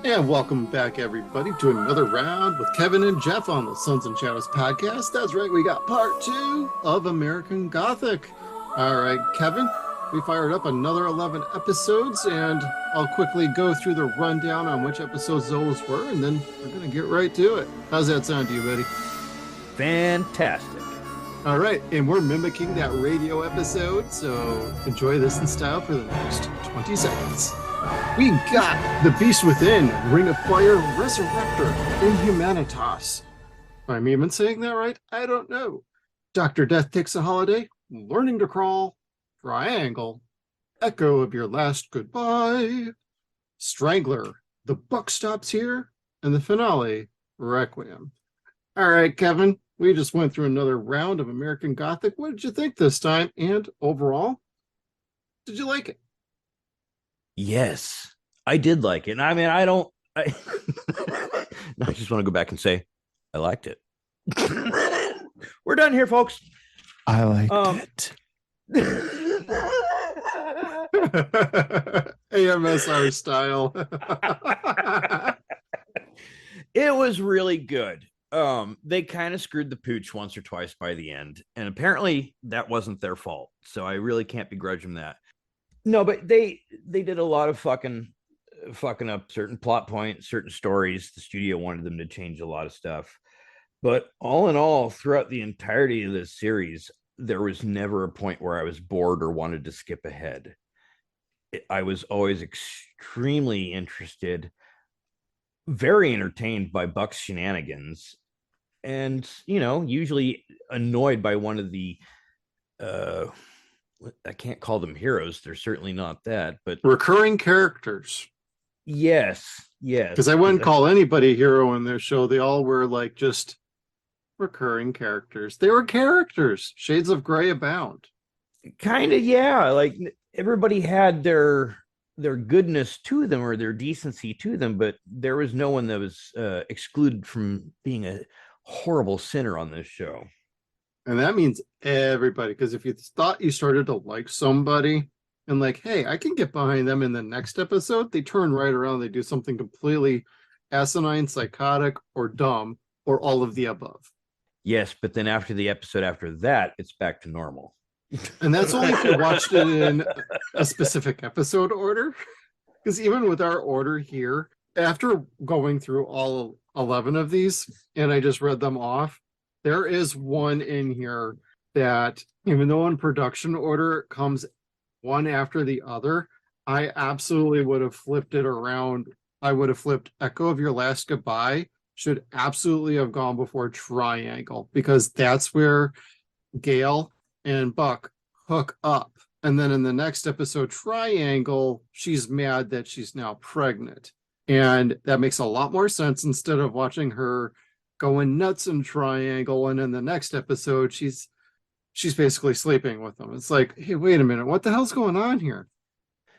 And welcome back, everybody, to another round with Kevin and Jeff on the Suns and Shadows podcast. That's right, we got part 2 of American Gothic. All right, Kevin, we fired up another 11 episodes, and I'll quickly go through the rundown on which episodes those were, and then we're going to get right to it. How's that sound to you, buddy? Fantastic. All right, and we're mimicking that radio episode, so enjoy this in style for the next 20 seconds. We got The Beast Within, Ring of Fire, Resurrector, Inhumanitas. I'm even saying that right? I don't know. Dr. Death Takes a Holiday, Learning to Crawl, Triangle, Echo of Your Last Goodbye, Strangler, The Buck Stops Here, and the finale, Requiem. All right, Kevin, we just went through another round of American Gothic. What did you think this time? And overall, did you like it? Yes, I did like it. I mean, I just want to go back and say I liked it. We're done here, folks. I liked it. AMSR style. It was really good. They kind of screwed the pooch once or twice by the end, and apparently that wasn't their fault. So I really can't begrudge them that. No, but they did a lot of fucking up certain plot points, certain stories. The studio wanted them to change a lot of stuff. But all in all, throughout the entirety of this series, there was never a point where I was bored or wanted to skip ahead. I was always extremely interested, very entertained by Buck's shenanigans, and, usually annoyed by one of the I can't call them heroes. They're certainly not that, but recurring characters. Yes. Because I wouldn't call anybody a hero in their show. They all were like just recurring characters. They were characters. Shades of gray abound. Kind of, yeah. Like everybody had their goodness to them or their decency to them, but there was no one that was excluded from being a horrible sinner on this show. And that means everybody, because if you thought you started to like somebody and like, hey, I can get behind them in the next episode, they turn right around, they do something completely asinine, psychotic, or dumb, or all of the above. Yes, but then after the episode after that, it's back to normal. And that's only if you watched it in a specific episode order. Because even with our order here, after going through all 11 of these, and I just read them off, there is one in here that, even though in production order it comes one after the other, I absolutely would have flipped it around. I would have flipped Echo of Your Last Goodbye should absolutely have gone before Triangle, because that's where Gale and Buck hook up. And then in the next episode, Triangle, she's mad that she's now pregnant. And that makes a lot more sense instead of watching her going nuts in Triangle, and in the next episode she's basically sleeping with them. It's like, hey, wait a minute, what the hell's going on here?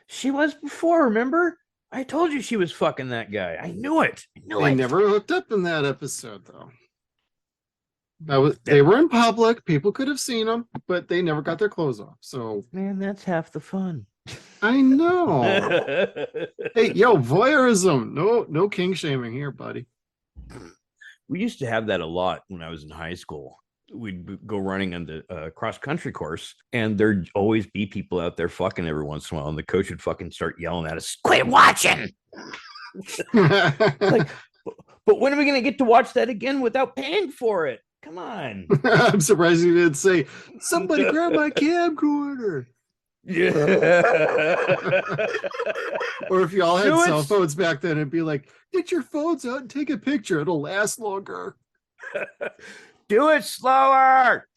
She was before, remember? I told you she was fucking that guy. I knew it. They never hooked up in that episode, though. They were in public, people could have seen them, but they never got their clothes off. So, man, that's half the fun. I know. Hey, yo, voyeurism. No king shaming here, buddy. We used to have that a lot when I was in high school. We'd go running on the cross-country course, and there'd always be people out there fucking every once in a while, and the coach would fucking start yelling at us, "Quit watching!" Like, but when are we going to get to watch that again without paying for it? Come on. I'm surprised you didn't say, somebody grab my camcorder. Yeah. Or if y'all had cell phones back then, it'd be like, get your phones out and take a picture. It'll last longer. Do it slower.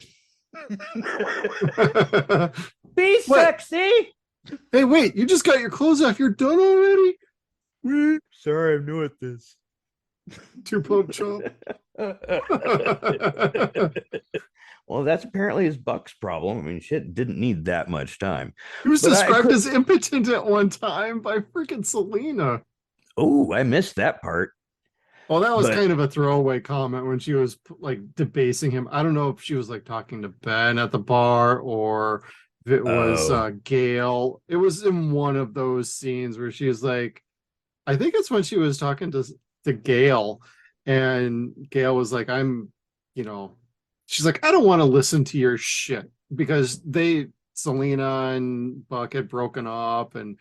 Be sexy. Hey, wait, you just got your clothes off. You're done already? Sorry, I'm new at this. 2-pump chump. Well, that's apparently his Buck's problem. I mean, shit, didn't need that much time. He was described as impotent at one time by freaking Selena. Oh, I missed that part. Well, that was kind of a throwaway comment when she was like debasing him. I don't know if she was like talking to Ben at the bar or if it was Gail. It was in one of those scenes where she was like, I think it's when she was talking to Gail, and Gail was like, I'm, you know, she's like, I don't want to listen to your shit because Selena and Buck had broken up, and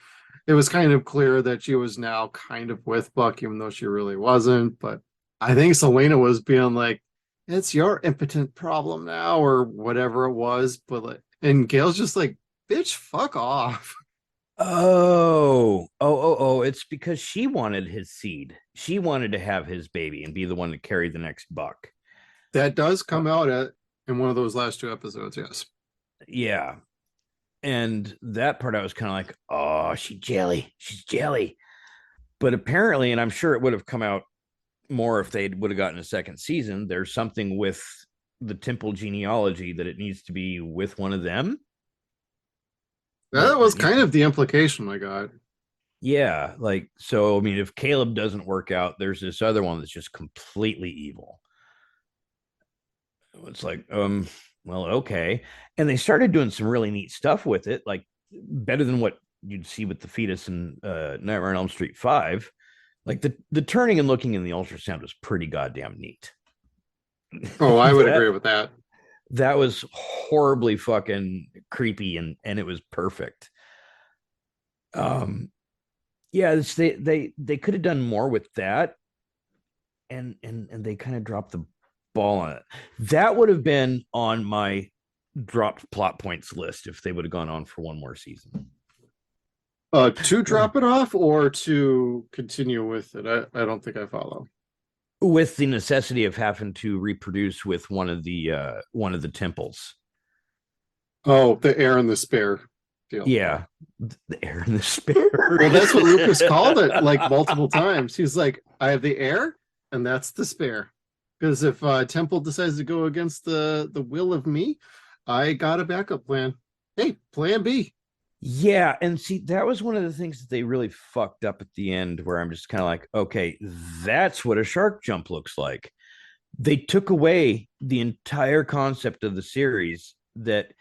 it was kind of clear that she was now kind of with Buck, even though she really wasn't. But I think Selena was being like, it's your impotent problem now, or whatever it was. But like, and Gail's just like, bitch, fuck off. Oh, it's because she wanted his seed. She wanted to have his baby and be the one to carry the next Buck. That does come out in one of those last two episodes, yes. Yeah. And that part I was kind of like, oh, she's jelly. But apparently, and I'm sure it would have come out more if they would have gotten a second season, there's something with the temple genealogy that it needs to be with one of them. That was kind of the implication I got. Yeah, like, so I mean, if Caleb doesn't work out, there's this other one that's just completely evil. It's like, well, okay. And they started doing some really neat stuff with it, like better than what you'd see with the fetus in Nightmare on Elm Street 5. Like the turning and looking in the ultrasound was pretty goddamn neat. Oh, I would agree with that. That was horribly fucking creepy, and it was perfect. Yeah, they could have done more with that, and they kind of dropped the ball on it. That would have been on my dropped plot points list if they would have gone on for one more season. To drop it off or to continue with it? I don't think I follow. With the necessity of having to reproduce with one of the temples. Oh, the heir and the spare deal. Yeah, the heir and the spare. Well, that's what Lucas called it, like multiple times. He's like, I have the heir, and that's the spare. Because if Temple decides to go against the will of me, I got a backup plan. Hey, plan B. Yeah, and see, that was one of the things that they really fucked up at the end, where I'm just kind of like, okay, that's what a shark jump looks like. They took away the entire concept of the series that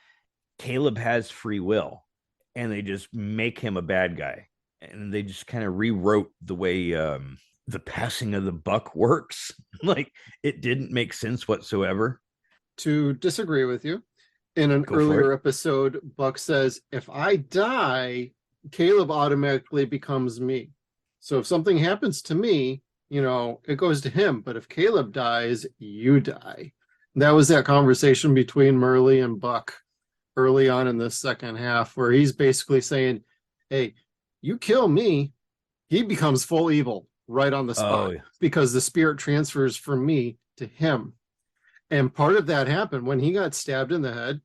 Caleb has free will, and they just make him a bad guy. And they just kind of rewrote the way the passing of the buck works. Like, it didn't make sense whatsoever. To disagree with you, in an earlier episode, Buck says, if I die, Caleb automatically becomes me. So if something happens to me, it goes to him. But if Caleb dies, you die. That was that conversation between Merle and Buck early on in the second half, where he's basically saying, hey, you kill me, he becomes full evil right on the spot, because the spirit transfers from me to him. And part of that happened when he got stabbed in the head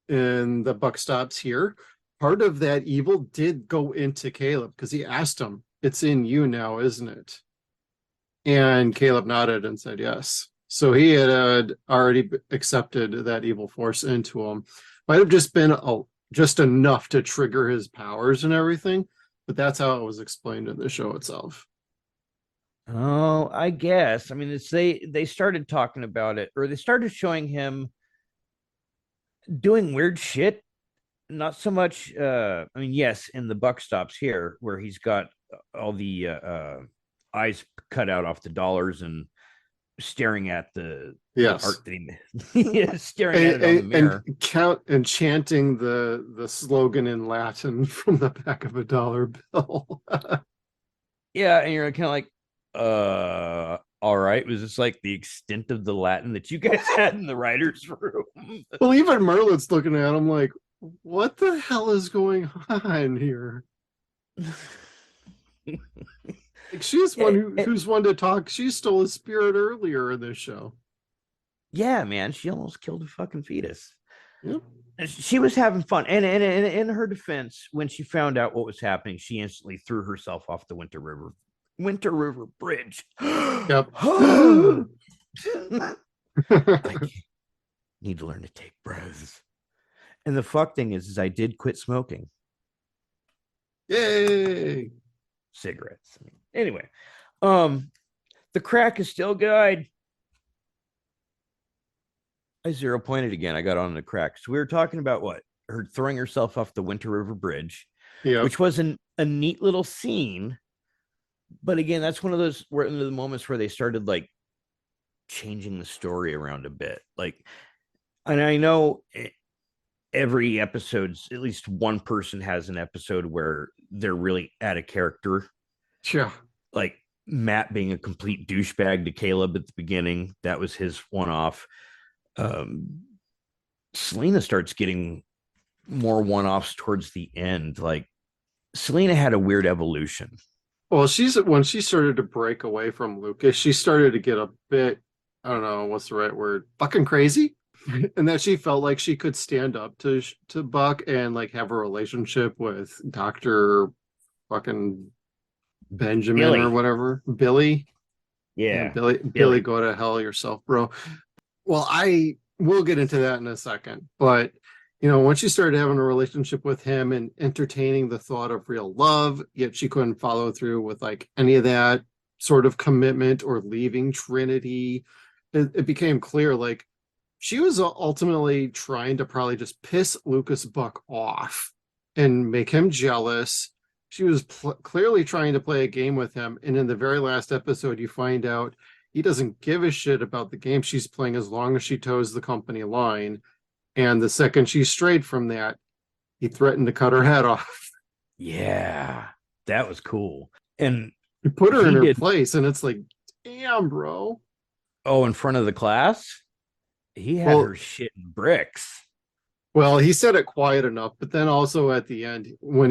and the buck stops here. Part of that evil did go into Caleb, because he asked him, it's in you now, isn't it? And Caleb nodded and said yes. So he had already accepted that evil force into him. Might have just been just enough to trigger his powers and everything, but that's how it was explained in the show itself. Oh, I guess. I mean, they started talking about it, or they started showing him doing weird shit. Not so much. I mean, yes, in the buck stops here, where he's got all the eyes cut out off the dollars and staring at the art that he staring at it on the mirror, and chanting the slogan in Latin from the back of a dollar bill. Yeah, and you're kind of like, all right, was this like the extent of the Latin that you guys had in the writer's room? Well, even Merlin's looking at him like, what the hell is going on here? Like, she's one who's one to talk. She stole a spirit earlier in this show. Yeah, man, she almost killed a fucking fetus. Yep. She was having fun, and in her defense, when she found out what was happening, she instantly threw herself off the Winter River Bridge. Yep. Like, need to learn to take breaths. And the fuck thing is I did quit smoking. Yay! Cigarettes. Anyway, the crack is still good. I 0 pointed again. I got on the crack. So we were talking about what? Her throwing herself off the Winter River Bridge, which was a neat little scene. But again, that's one of those the moments where they started like changing the story around a bit. Like, and I know every episode's at least one person has an episode where they're really out of character. Yeah. Like Matt being a complete douchebag to Caleb at the beginning. That was his one off. Selena starts getting more one offs towards the end. Like Selena had a weird evolution. Well, when she started to break away from Lucas, she started to get a bit, I don't know, what's the right word, fucking crazy. And that she felt like she could stand up to Buck and like have a relationship with Dr. fucking Benjamin Billy. or whatever. Billy. Yeah. Billy, go to hell yourself, bro. Well, I will get into that in a second, but once she started having a relationship with him and entertaining the thought of real love, yet she couldn't follow through with like any of that sort of commitment or leaving Trinity, it became clear like she was ultimately trying to probably just piss Lucas Buck off and make him jealous. She was clearly trying to play a game with him. And in the very last episode, you find out he doesn't give a shit about the game she's playing as long as she toes the company line. And the second she strayed from that, he threatened to cut her head off. Yeah, that was cool. And he put her in her place, and it's like, damn, bro. Oh, in front of the class? He had her shit in bricks. Well, he said it quiet enough, but then also at the end, when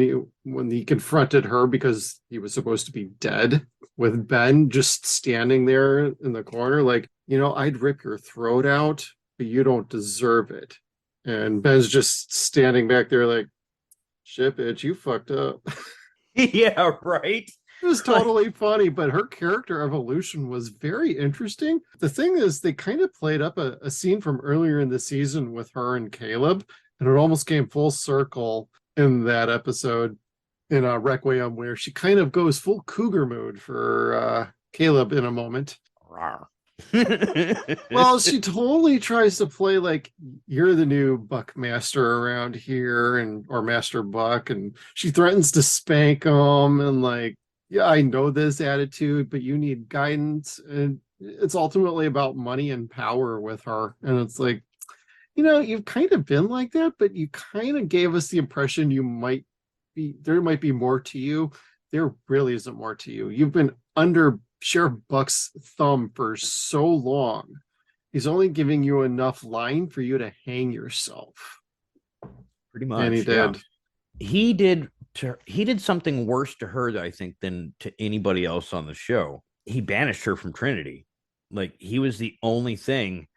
he confronted her because he was supposed to be dead, with Ben just standing there in the corner, like, I'd rip your throat out, but you don't deserve it. And Ben's just standing back there like, shit, bitch, you fucked up. Yeah, right. It was totally funny, but her character evolution was very interesting. The thing is, they kind of played up a scene from earlier in the season with her and Caleb, and it almost came full circle in that episode in Requiem, where she kind of goes full cougar mode for Caleb in a moment. Well, she totally tries to play like you're the new Buckmaster around here, or Master Buck, and she threatens to spank him and like, yeah, I know this attitude, but you need guidance. And it's ultimately about money and power with her. And it's like, you've kind of been like that, but you kind of gave us the impression there might be more to you. There really isn't more to you. You've been under Sheriff Buck's thumb for so long. He's only giving you enough line for you to hang yourself. Pretty much. And he did. Yeah. He did something worse to her, I think, than to anybody else on the show. He banished her from Trinity. Like, he was the only thing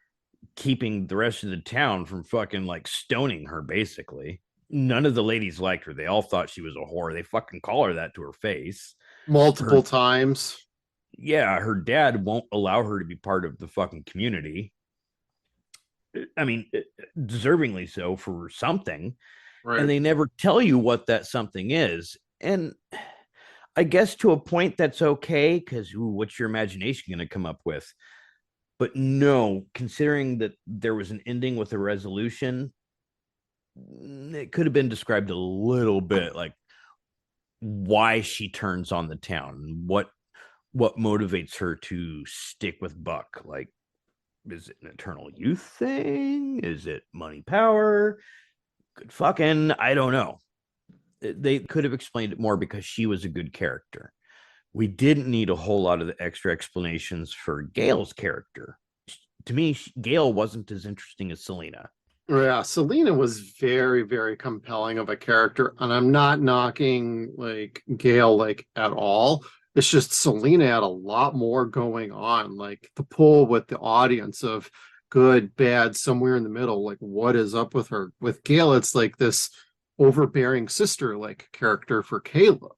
keeping the rest of the town from fucking like stoning her, basically. None of the ladies liked her. They all thought she was a whore. They fucking call her that to her face. Multiple times. Yeah, her dad won't allow her to be part of the fucking community. I mean, deservingly so for something. Right. And they never tell you what that something is. And I guess to a point that's okay, because what's your imagination going to come up with? But no, considering that there was an ending with a resolution, it could have been described a little bit like why she turns on the town, what motivates her to stick with Buck. Like, is it an eternal youth thing? Is it money, power? Good fucking, I don't know. They could have explained it more because she was a good character. We didn't need a whole lot of the extra explanations for Gail's character. To me, Gail wasn't as interesting as Selena. Yeah, Selena was very, very compelling of a character, and I'm not knocking like Gail like at all. It's just Selena had a lot more going on, like the pull with the audience of good, bad, somewhere in the middle. Like, what is up with her? With Gail, it's like this overbearing sister like character for Caleb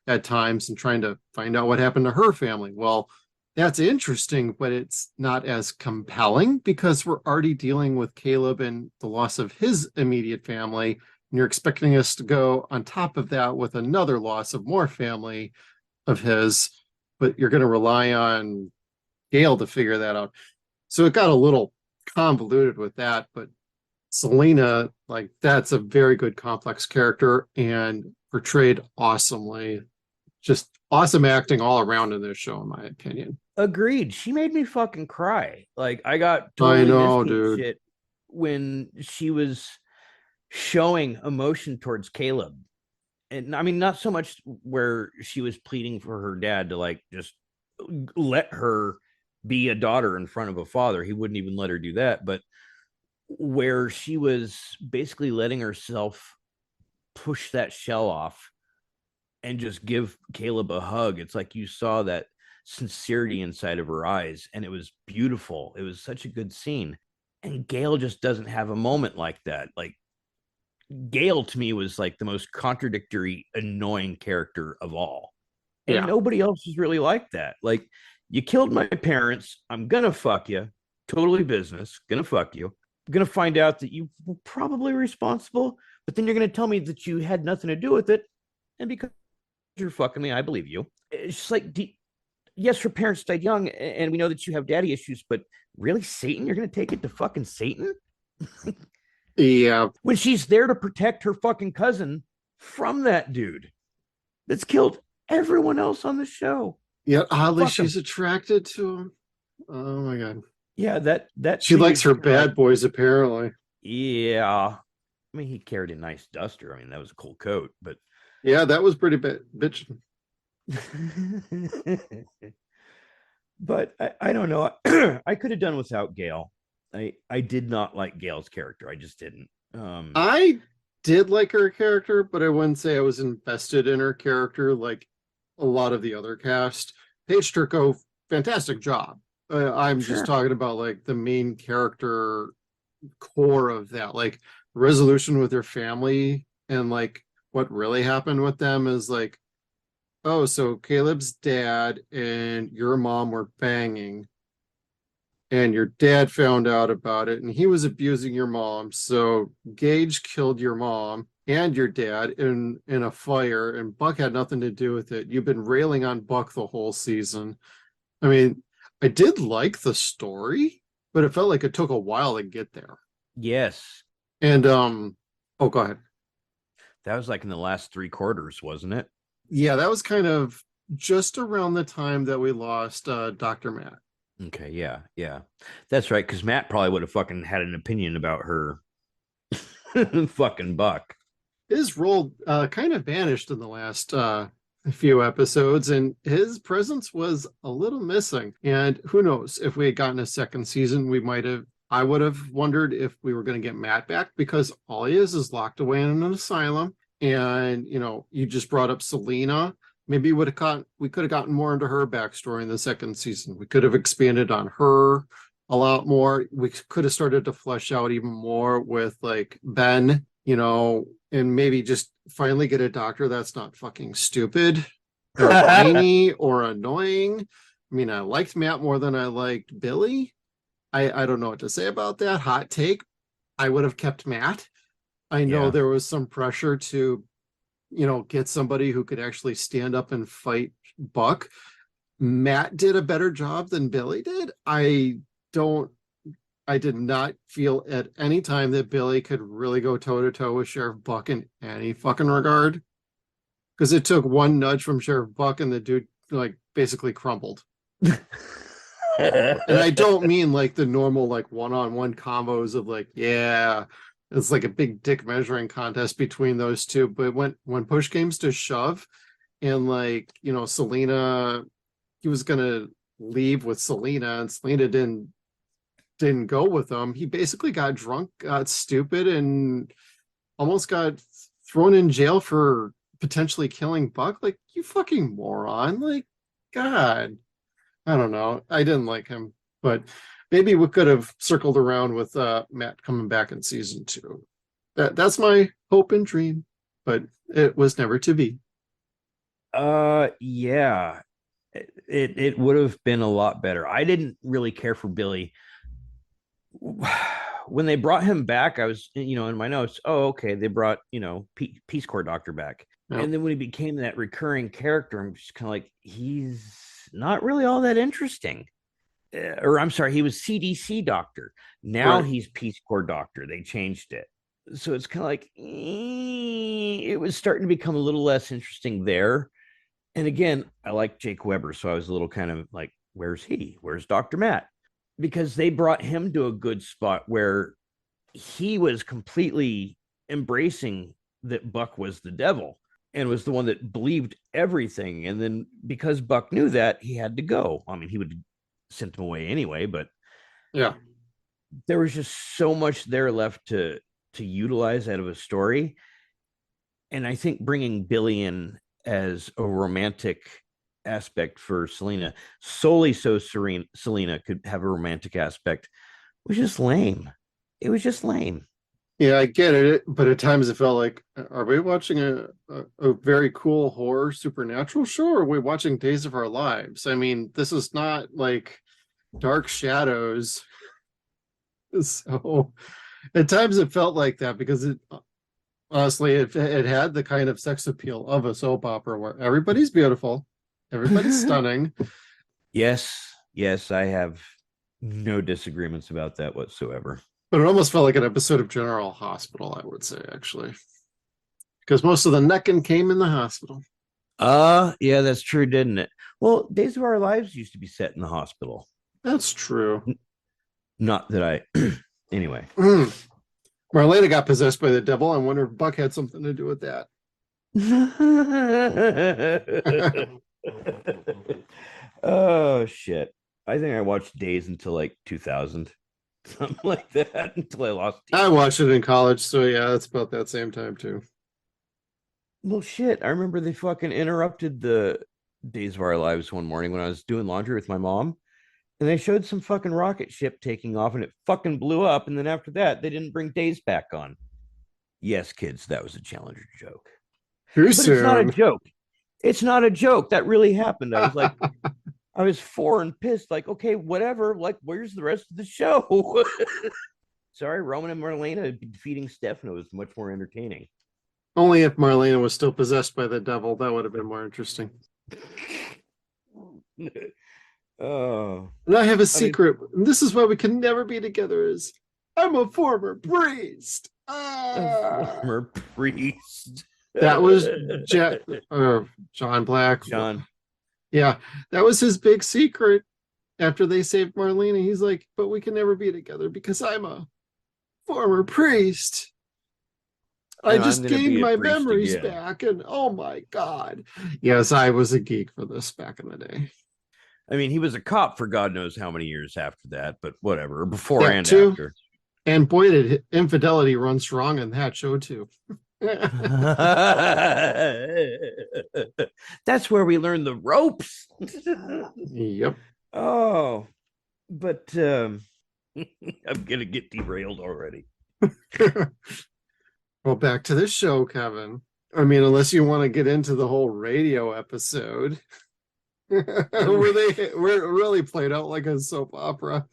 at times, and trying to find out what happened to her family. Well, that's interesting, but it's not as compelling because we're already dealing with Caleb and the loss of his immediate family. And you're expecting us to go on top of that with another loss of more family of his, but you're going to rely on Gail to figure that out. So it got a little convoluted with that, but Selena, like, that's a very good complex character and portrayed awesomely. just awesome acting all around in this show, in my opinion. Agreed. She made me fucking cry. Like I got I totally know, misty and dude. shit when she was showing emotion towards Caleb. And I mean, not so much where she was pleading for her dad to like just let her be a daughter in front of a father. He wouldn't even let her do that, but where she was basically letting herself push that shell off and just give Caleb a hug. It's like you saw that sincerity inside of her eyes, and it was beautiful. It was such a good scene. And Gail just doesn't have a moment like that. Like Gail to me was like the most contradictory, annoying character of all. And Yeah. nobody else is really like that. Like, you killed my parents. I'm gonna fuck you. Totally business. Gonna fuck you. I'm gonna find out that you were probably responsible, but then you're gonna tell me that you had nothing to do with it. And because you're fucking me, I believe you. It's just like, yes, her parents died young, and we know that you have daddy issues, but really, Satan? You're gonna take it to fucking Satan? Yeah. When she's there to protect her fucking cousin from that dude that's killed everyone else on the show. Yet oddly, Fuck 'em. she's attracted to him. Oh my god. Yeah, that She likes her figure's kinda bad like, boys, apparently. yeah. I mean, he carried a nice duster. I mean, that was a cool coat, but Yeah, that was pretty bad, bitch. but I don't know. I could have done without Gail. I did not like Gail's character. I just didn't. I did like her character, but I wouldn't say I was invested in her character like a lot of the other cast. Paige Turco, fantastic job. I'm just Sure. talking about like the main character core of that, like resolution with her family and like what really happened with them is like, oh, so Caleb's dad and your mom were banging and your dad found out about it and he was abusing your mom. So Gage killed your mom and your dad in a fire, and Buck had nothing to do with it. You've been railing on Buck the whole season. I mean, I did like the story, but it felt like it took a while to get there. Yes. And oh, go ahead. That was like in the last 3 quarters, wasn't it? Yeah, that was kind of just around the time that we lost Dr. Matt. Okay, yeah. That's right, because Matt probably would have fucking had an opinion about her fucking Buck. His role kind of vanished in the last few episodes, and his presence was a little missing. And who knows, if we had gotten a second season, I would have wondered if we were going to get Matt back, because all he is locked away in an asylum. And you just brought up Selena. Maybe we could have gotten more into her backstory in the second season. We could have expanded on her a lot more. We could have started to flesh out even more with like Ben, and maybe just finally get a doctor that's not fucking stupid or whiny or annoying. I mean, I liked Matt more than I liked Billy. I don't know what to say about that. Hot take. I would have kept Matt. I know Yeah. there was some pressure to, get somebody who could actually stand up and fight Buck. Matt did a better job than Billy did. I did not feel at any time that Billy could really go toe to toe with Sheriff Buck in any fucking regard. Because it took one nudge from Sheriff Buck and the dude like basically crumbled. And I don't mean like the normal like one-on-one combos of like, yeah, it's like a big dick measuring contest between those two. But when push games to shove, and like, Selena, he was gonna leave with Selena, and Selena didn't go with him. He basically got drunk, got stupid, and almost got thrown in jail for potentially killing Buck. Like, you fucking moron. Like, God. I don't know. I didn't like him, but maybe we could have circled around with Matt coming back in season 2. That's my hope and dream, but it was never to be. Yeah. It would have been a lot better. I didn't really care for Billy. When they brought him back, I was, in my notes, oh, okay, they brought, Peace Corps doctor back. Yeah. And then when he became that recurring character, I'm just kind of like, he's not really all that interesting. Or I'm sorry, he was CDC doctor. Now Right. he's Peace Corps doctor. They changed it. So it's kind of like, it was starting to become a little less interesting there. And again, I like Jake Weber, so I was a little kind of like, where's he? Where's Dr. Matt? Because they brought him to a good spot where he was completely embracing that Buck was the devil and was the one that believed everything. And then because Buck knew that, he had to go. I mean, he would send him away anyway, but Yeah. there was just so much there left to utilize out of a story. And I think bringing Billy in as a romantic aspect for Selena, solely so Selena could have a romantic aspect, was just lame. It was just lame. Yeah, I get it, but at times it felt like, are we watching a very cool horror supernatural show, or are we watching Days of Our Lives? I mean, this is not like Dark Shadows. So at times it felt like that because it honestly it had the kind of sex appeal of a soap opera where everybody's beautiful, everybody's stunning. Yes, I have no disagreements about that whatsoever. But it almost felt like an episode of General Hospital, I would say, actually. Because most of the necking came in the hospital. Yeah, that's true, didn't it? Well, Days of Our Lives used to be set in the hospital. That's true. Not that I anyway. Marlena got possessed by the devil. I wonder if Buck had something to do with that. Oh shit. I think I watched Days until like 2000. Something like that until I lost. I watched it in college, so yeah, it's about that same time too. Well, shit. I remember they fucking interrupted the Days of Our Lives one morning when I was doing laundry with my mom, and they showed some fucking rocket ship taking off, and it fucking blew up. And then after that, they didn't bring Days back on. Yes, kids, that was a Challenger joke. Too But soon. it's not a joke. It's not a joke. That really happened. I was like, I was 4 and pissed, like, okay, whatever. Like, where's the rest of the show? Sorry, Roman and Marlena defeating Stefano was much more entertaining. Only if Marlena was still possessed by the devil, that would have been more interesting. Oh. And I have a secret. And this is why we can never be together is I'm a former priest. A former priest. That was John Black. John. Yeah, that was his big secret after they saved Marlena. He's like, but we can never be together because I'm a former priest. I just gained my memories back, and oh my God. Yes, I was a geek for this back in the day. I mean, he was a cop for God knows how many years after that, but whatever, before and too. after. And boy, did infidelity run strong in that show too. That's where we learned the ropes. Yep. Oh, but I'm gonna get derailed already. Well, back to this show, Kevin. I mean, unless you want to get into the whole radio episode where really played out like a soap opera.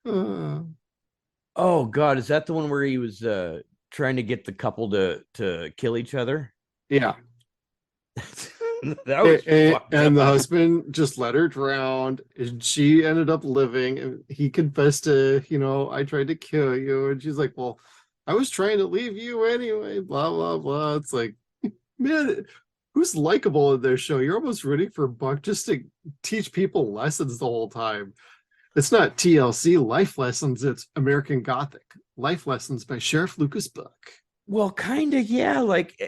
Oh God, is that the one where he was trying to get the couple to kill each other? Yeah. That was and the husband just let her drown, and she ended up living, and he confessed to, I tried to kill you, and she's like, well, I was trying to leave you anyway, blah blah blah. It's like, man, who's likable in their show? You're almost rooting for Buck just to teach people lessons the whole time. It's not TLC life lessons, it's American Gothic life lessons by Sheriff Lucas Buck. Well, kind of, yeah, like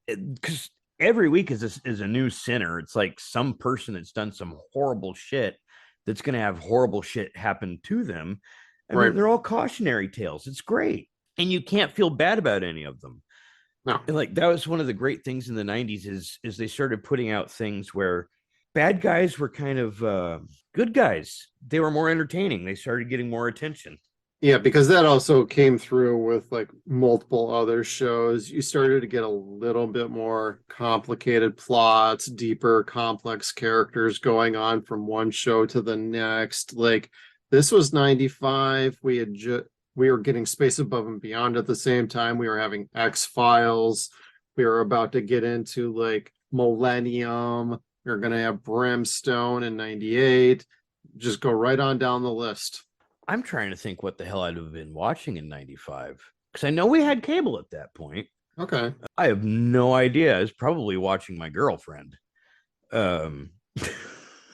because every week is a new sinner. It's like some person that's done some horrible shit that's going to have horrible shit happen to them. I mean, they're all cautionary tales. It's great. And you can't feel bad about any of them. No. And like that was one of the great things in the 90s is they started putting out things where bad guys were kind of good guys. They were more entertaining. They started getting more attention. Yeah, because that also came through with like multiple other shows. You started to get a little bit more complicated plots, deeper, complex characters going on from one show to the next. Like this was 95. We were getting Space Above and Beyond at the same time. We were having X-Files. We were about to get into like Millennium. We were going to have Brimstone in 98. Just go right on down the list. I'm trying to think what the hell I'd have been watching in 95. Because I know we had cable at that point. Okay. I have no idea. I was probably watching my girlfriend. Um,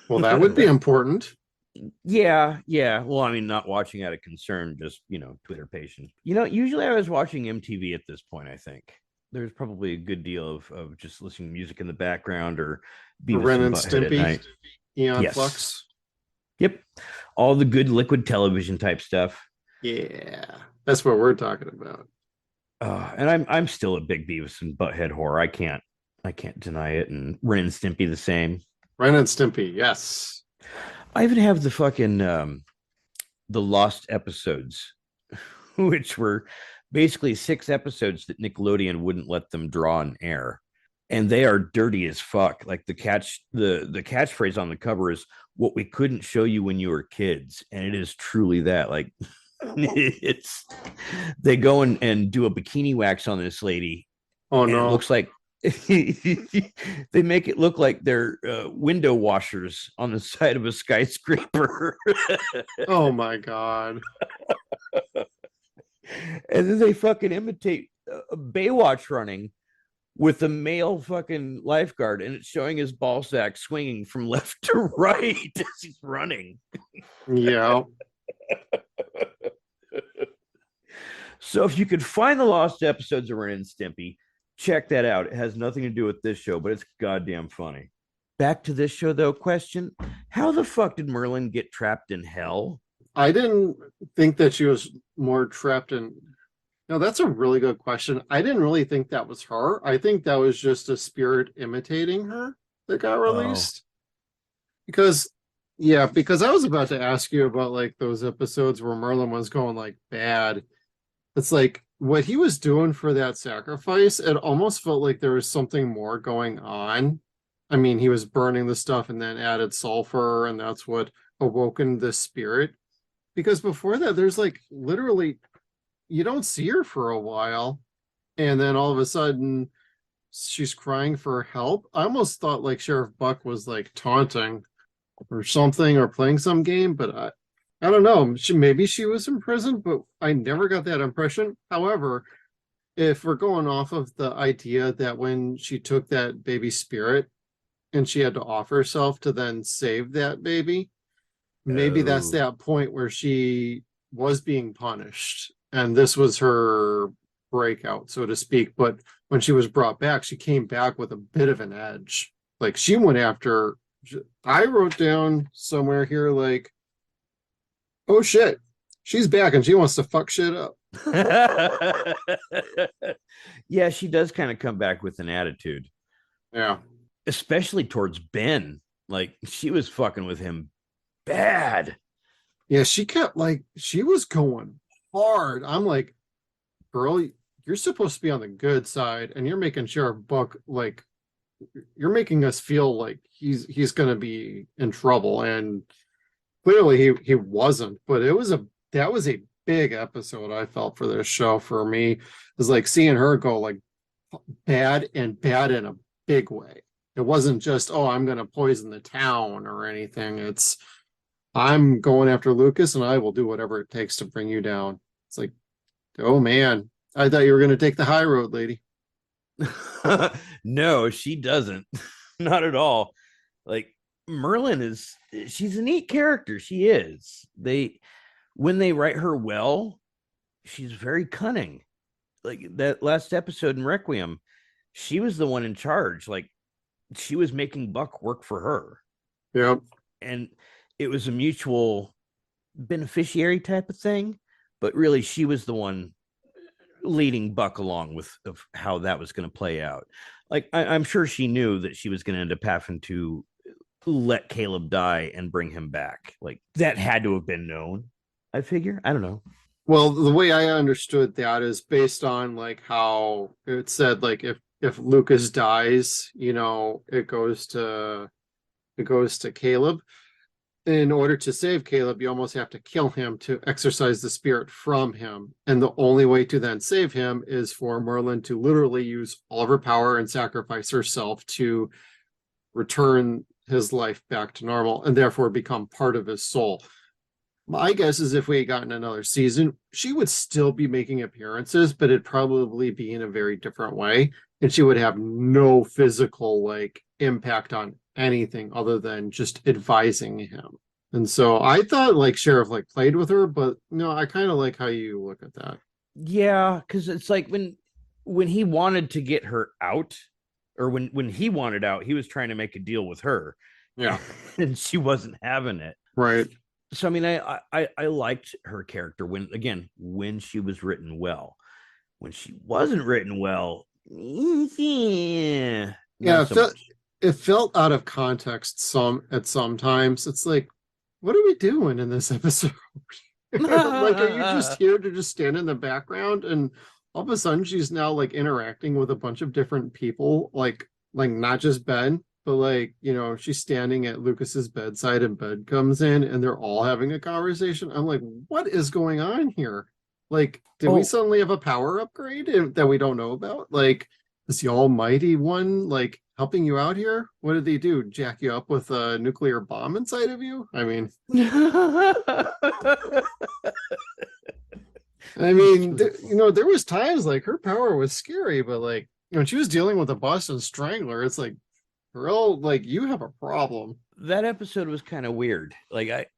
Well, that would be important. yeah. Well, I mean, not watching out of concern, just Twitter patient. Usually I was watching MTV at this point. I think there's probably a good deal of just listening to music in the background or Beavis Ren and and Butthead at Stimpy, night. Eon Yes. Flux. Yep, all the good liquid television type stuff. Yeah, that's what we're talking about. And I'm still a big Beavis and Butthead whore. I can't deny it. And Ren and Stimpy the same. Ren and Stimpy, yes. I even have the fucking the lost episodes, which were basically 6 episodes that Nickelodeon wouldn't let them draw on air, and they are dirty as fuck. Like the catchphrase on the cover is "What we couldn't show you when you were kids," and it is truly that. Like it's they go and do a bikini wax on this lady. Oh and no. it looks like they make it look like they're window washers on the side of a skyscraper. Oh my god. And then they fucking imitate Baywatch running with a male fucking lifeguard, and it's showing his ball sack swinging from left to right as he's running. Yeah. So if you could find the lost episodes of Ren and Stimpy, check that out. It has nothing to do with this show, but it's goddamn funny. Back to this show, though. Question: how the fuck did Merlin get trapped in hell? I didn't think that she was more trapped in. No, that's a really good question. I didn't really think that was her. I think that was just a spirit imitating her that got released. Because I was about to ask you about like those episodes where Merlin was going like bad. It's like what he was doing for that sacrifice, it almost felt like there was something more going on. I mean, he was burning the stuff and then added sulfur, and that's what awoken the spirit. Because before that, there's like literally, you don't see her for a while. And then all of a sudden, she's crying for help. I almost thought like Sheriff Buck was like taunting or something or playing some game, but I don't know. Maybe she was in prison, but I never got that impression. However, if we're going off of the idea that when she took that baby spirit and she had to offer herself to then save that baby, maybe that's that point where she was being punished and this was her breakout, so to speak. But when she was brought back, she came back with a bit of an edge. Like she went after, I wrote down somewhere here, like, oh shit, she's back and she wants to fuck shit up. Yeah, she does kind of come back with an attitude. Yeah. Especially towards Ben. Like she was fucking with him bad. Yeah, she kept like, she was going hard. I'm like, girl, you're supposed to be on the good side and you're making Sheriff Buck like, you're making us feel like he's going to be in trouble, and clearly he wasn't. But that was a big episode, I felt, for this show. For me, it was like seeing her go like bad in a big way. It wasn't just, oh, I'm going to poison the town or anything. It's, I'm going after Lucas and I will do whatever it takes to bring you down. It's like, oh man, I thought you were going to take the high road, lady. No, she doesn't. Not at all. Like Merlin she's a neat character. She is. When they write her well, she's very cunning. Like that last episode in Requiem, she was the one in charge. Like she was making Buck work for her. Yep. And it was a mutual beneficiary type of thing, but really she was the one leading Buck along with of how that was going to play out. Like I'm sure she knew that she was going to end up having to let Caleb die and bring him back. Like that had to have been known, I figure. I don't know. Well, the way I understood that is based on like how it said, like if Lucas dies, it goes to Caleb. In order to save Caleb, you almost have to kill him to exorcise the spirit from him. And the only way to then save him is for Merlin to literally use all of her power and sacrifice herself to return his life back to normal and therefore become part of his soul. My guess is if we had gotten another season, she would still be making appearances, but it'd probably be in a very different way. And she would have no physical like impact on anything other than just advising him. And so I thought like Sheriff like played with her, but no, I kind of like how you look at that. Yeah, because it's like when he wanted to get her out, or when he wanted out, he was trying to make a deal with her. Yeah. And she wasn't having it. Right. So I mean, I liked her character when she was written well. When she wasn't written well, yeah, Yeah, not so much. it felt out of context at some times. It's like, what are we doing in this episode? Like, are you just here to just stand in the background, and all of a sudden she's now like interacting with a bunch of different people, like not just Ben, but like, you know, she's standing at Lucas's bedside and Ben comes in and they're all having a conversation. I'm like, what is going on here? Like, did we suddenly have a power upgrade that we don't know about? Like, is the almighty one like helping you out here? What did they do? Jack you up with a nuclear bomb inside of you? I mean, there was times like her power was scary, but like, when she was dealing with a Boston Strangler, it's like, girl, like you have a problem. That episode was kind of weird. Like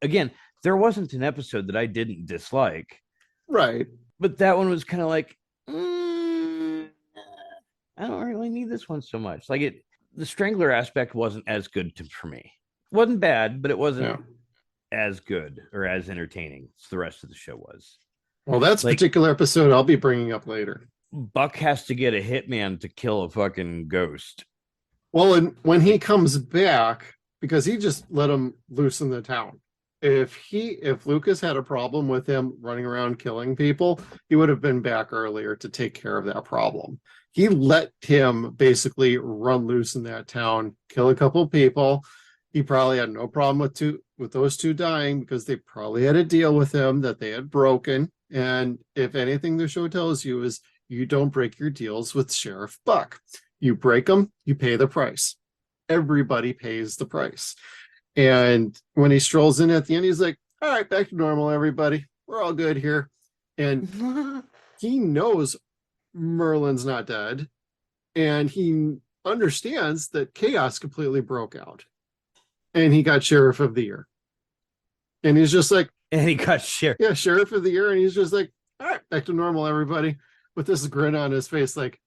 there wasn't an episode that I didn't dislike. Right. But that one was kind of like, I don't really need this one so much. Like the Strangler aspect wasn't as good for me. It wasn't bad, but it wasn't as good or as entertaining as the rest of the show was. Well, that's a particular episode I'll be bringing up later. Buck has to get a hitman to kill a fucking ghost. Well, and when he comes back, because he just let him loose in the town. If Lucas had a problem with him running around killing people, he would have been back earlier to take care of that problem. He let him basically run loose in that town, kill a couple of people. He probably had no problem with those two dying because they probably had a deal with him that they had broken. And if anything the show tells you is you don't break your deals with Sheriff Buck. You break them, you pay the price. Everybody pays the price. And when he strolls in at the end, he's like, all right, back to normal, everybody. We're all good here. And he knows Merlin's not dead. And he understands that chaos completely broke out. And he got Sheriff of the Year. And he's just like, and he got Sheriff. Yeah, Sheriff of the Year. And he's just like, all right, back to normal, everybody. With this grin on his face, like,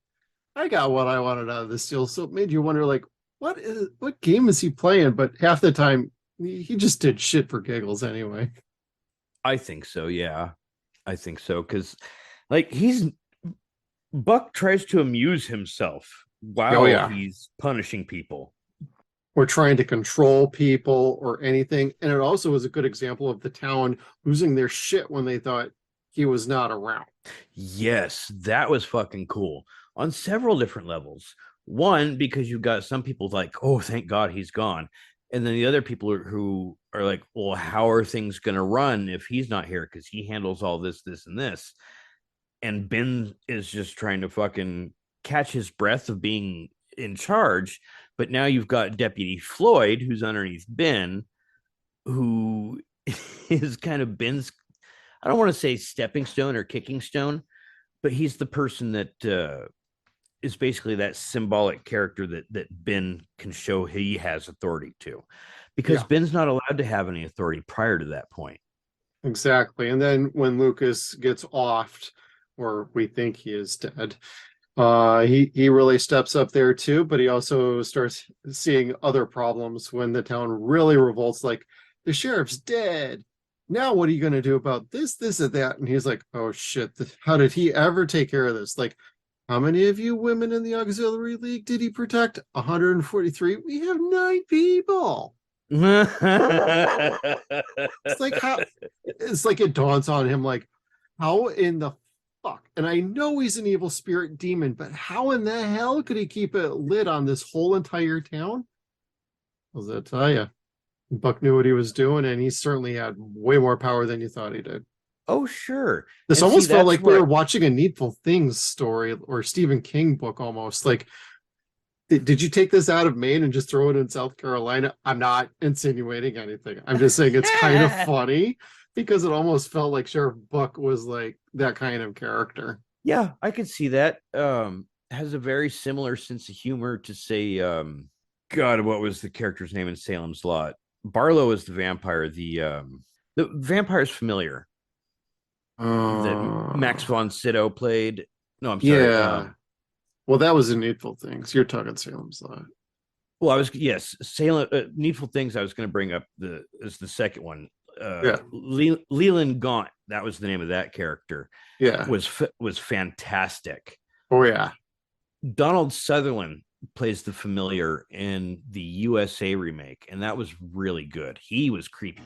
I got what I wanted out of this deal. So it made you wonder, like, what game is he playing? But half the time, he just did shit for giggles anyway. I think so, yeah. I think so, because, like, Buck tries to amuse himself while he's punishing people. Or trying to control people or anything. And it also was a good example of the town losing their shit when they thought he was not around. Yes, that was fucking cool on several different levels. One, because you got some people like, oh, thank God he's gone. And then the other people who are like, well, how are things going to run if he's not here? Because he handles all this, this, and this. And Ben is just trying to fucking catch his breath of being in charge. But now you've got Deputy Floyd, who's underneath Ben, who is kind of Ben's, I don't want to say stepping stone or kicking stone, but he's the person that is basically that symbolic character that Ben can show he has authority to, because Ben's not allowed to have any authority prior to that point. Exactly. And then when Lucas gets offed, or we think he is dead, he really steps up there too, but he also starts seeing other problems when the town really revolts, like, the sheriff's dead. Now what are you going to do about this, and that? And he's like, oh shit, how did he ever take care of this? Like, how many of you women in the auxiliary league did he protect? 143. We have 9 people. It's like it dawns on him, like, how in the fuck? And I know he's an evil spirit demon, but how in the hell could he keep a lid on this whole entire town? Well, I tell you, Buck knew what he was doing, and he certainly had way more power than you thought he did. Oh, sure. This almost felt like we were watching a Needful Things story or Stephen King book almost. Like, did you take this out of Maine and just throw it in South Carolina? I'm not insinuating anything. I'm just saying it's kind of funny because it almost felt like Sheriff Buck was like that kind of character. Yeah, I could see that. Has a very similar sense of humor to, say, God, what was the character's name in Salem's Lot? Barlow is the vampire. The vampire's familiar that Max von Sydow played. No, I'm sorry. Yeah. Well, that was in Needful Things. You're talking Salem's Lot. Well, I was Salem Needful Things. I was going to bring up the second one. Yeah. Leland Gaunt. That was the name of that character. Yeah. Was fantastic. Oh yeah. Donald Sutherland plays the familiar in the USA remake, and that was really good. He was creepy.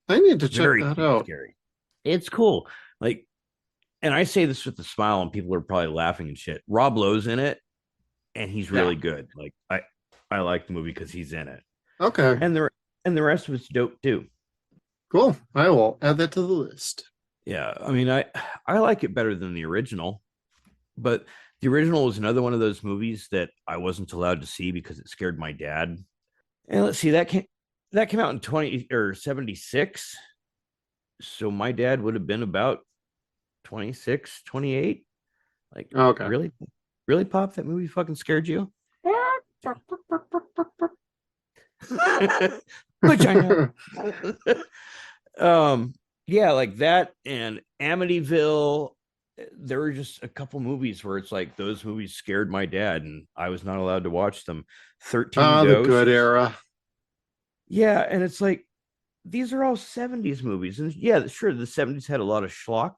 I need to check that out. Scary. It's cool. Like, and I say this with a smile, and people are probably laughing and shit. Rob Lowe's in it, and he's really good. Like, I like the movie because he's in it. Okay. And the rest of it's dope too. Cool. I will add that to the list. Yeah, I mean, I like it better than the original, but the original was another one of those movies that I wasn't allowed to see because it scared my dad. And let's see, that came out in 76. So my dad would have been about 26, 28. Like, okay. Really, Pop? That movie fucking scared you? Which I know. Yeah, like that and Amityville. There were just a couple movies where it's like those movies scared my dad, and I was not allowed to watch them. 13 Ghosts. The good era. Yeah, and it's like these are all 70s movies, and yeah, sure, the 70s had a lot of schlock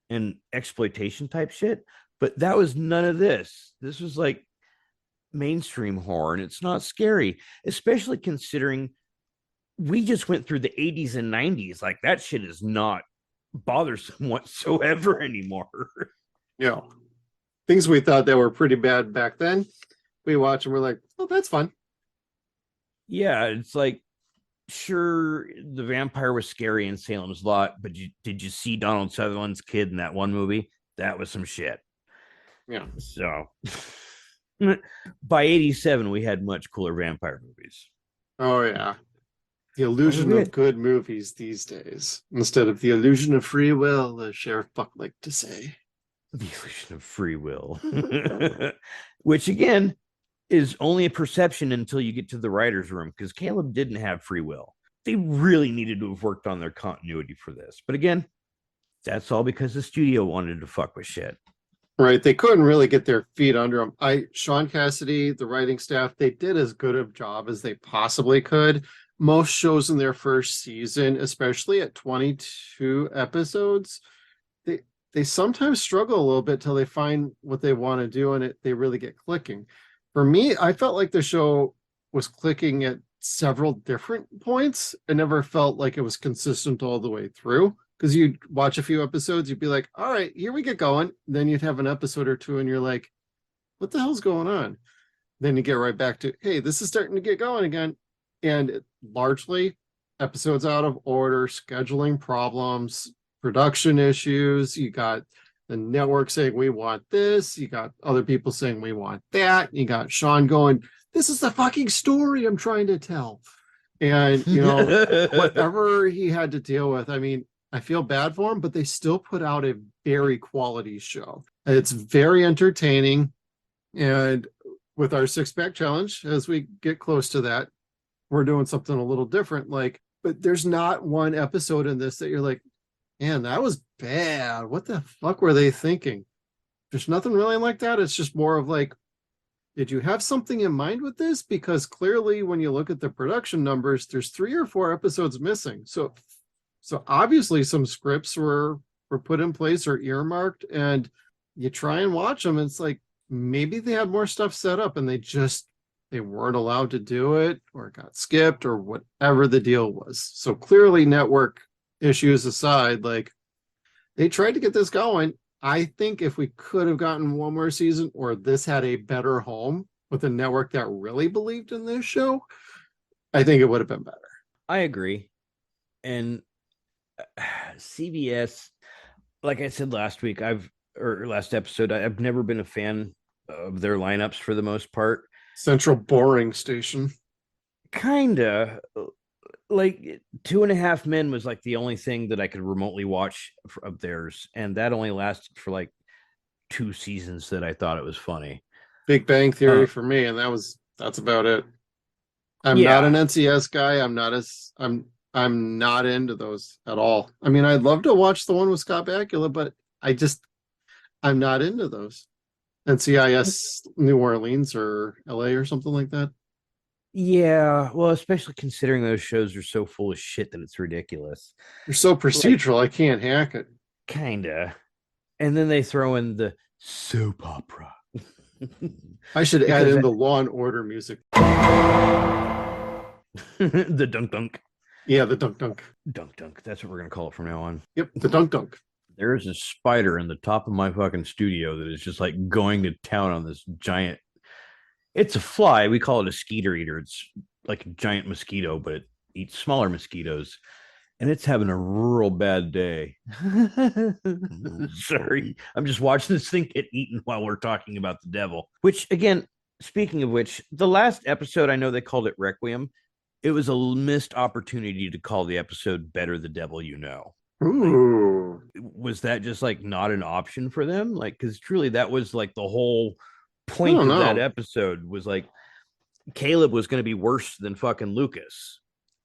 and exploitation type shit, but that was none of this. This was like mainstream horror, and it's not scary, especially considering we just went through the 80s and 90s. Like, that shit is not bothersome whatsoever anymore. Yeah. Things we thought that were pretty bad back then, we watch and we're like, oh, that's fun. Yeah, it's like, sure, the vampire was scary in Salem's Lot, but did you see Donald Sutherland's kid in that one movie? That was some shit. Yeah. So by 87, we had much cooler vampire movies. Oh yeah. The illusion of good movies these days, instead of the illusion of free will, as Sheriff Buck liked to say. The illusion of free will. Which again is only a perception until you get to the writer's room, because Caleb didn't have free will. They really needed to have worked on their continuity for this. But again, that's all because the studio wanted to fuck with shit. Right. They couldn't really get their feet under them. Sean Cassidy, the writing staff, they did as good a job as they possibly could. Most shows in their first season, especially at 22 episodes, they sometimes struggle a little bit till they find what they want to do, and they really get clicking. For me, I felt like the show was clicking at several different points. It never felt like it was consistent all the way through, because you'd watch a few episodes, you'd be like, all right, here we get going. Then you'd have an episode or two and you're like, what the hell's going on? Then you get right back to, hey, this is starting to get going again. And largely episodes out of order, scheduling problems, production issues. You got the network saying we want this. You got other people saying we want that. You got Sean going, this is the fucking story I'm trying to tell. And, whatever he had to deal with, I mean, I feel bad for him, but they still put out a very quality show. It's very entertaining. And with our 6-pack challenge, as we get close to that, we're doing something a little different. But there's not one episode in this that you're like, man, that was bad. What the fuck were they thinking? There's nothing really like that. It's just more of like, did you have something in mind with this? Because clearly when you look at the production numbers, there's 3 or 4 episodes missing. So obviously some scripts were put in place or earmarked, and you try and watch them. It's like, maybe they had more stuff set up and they weren't allowed to do it, or it got skipped, or whatever the deal was. So clearly, network issues aside, like, they tried to get this going. I think if we could have gotten one more season, or this had a better home with a network that really believed in this show, I think it would have been better. I agree. And CBS, like I said last week, last episode, I've never been a fan of their lineups for the most part. Central boring station. Kinda. Like 2.5 Men was like the only thing that I could remotely watch of theirs, and that only lasted for like 2 seasons that I thought it was funny. Big Bang Theory for me, and that's about it. I'm not an NCS guy. I'm not into those at all. I mean, I'd love to watch the one with Scott Bakula, but I'm not into those. NCIS New Orleans or LA or something like that. Yeah, well, especially considering those shows are so full of shit that it's ridiculous. They're so procedural, I can't hack it. Kinda. And then they throw in the soap opera. I should add in the Law and Order music. The dunk dunk. Yeah, the dunk dunk. Dunk dunk. That's what we're gonna call it from now on. Yep, the dunk dunk. There's a spider in the top of my fucking studio that is just like going to town on this giant. It's a fly. We call it a skeeter eater. It's like a giant mosquito, but it eats smaller mosquitoes. And it's having a real bad day. Sorry. I'm just watching this thing get eaten while we're talking about the devil. Which, again, speaking of which, the last episode, I know they called it Requiem. It was a missed opportunity to call the episode Better the Devil You Know. Ooh. Was that just like not an option for them? Like, because truly that was like the whole point of that episode was like Caleb was going to be worse than fucking Lucas.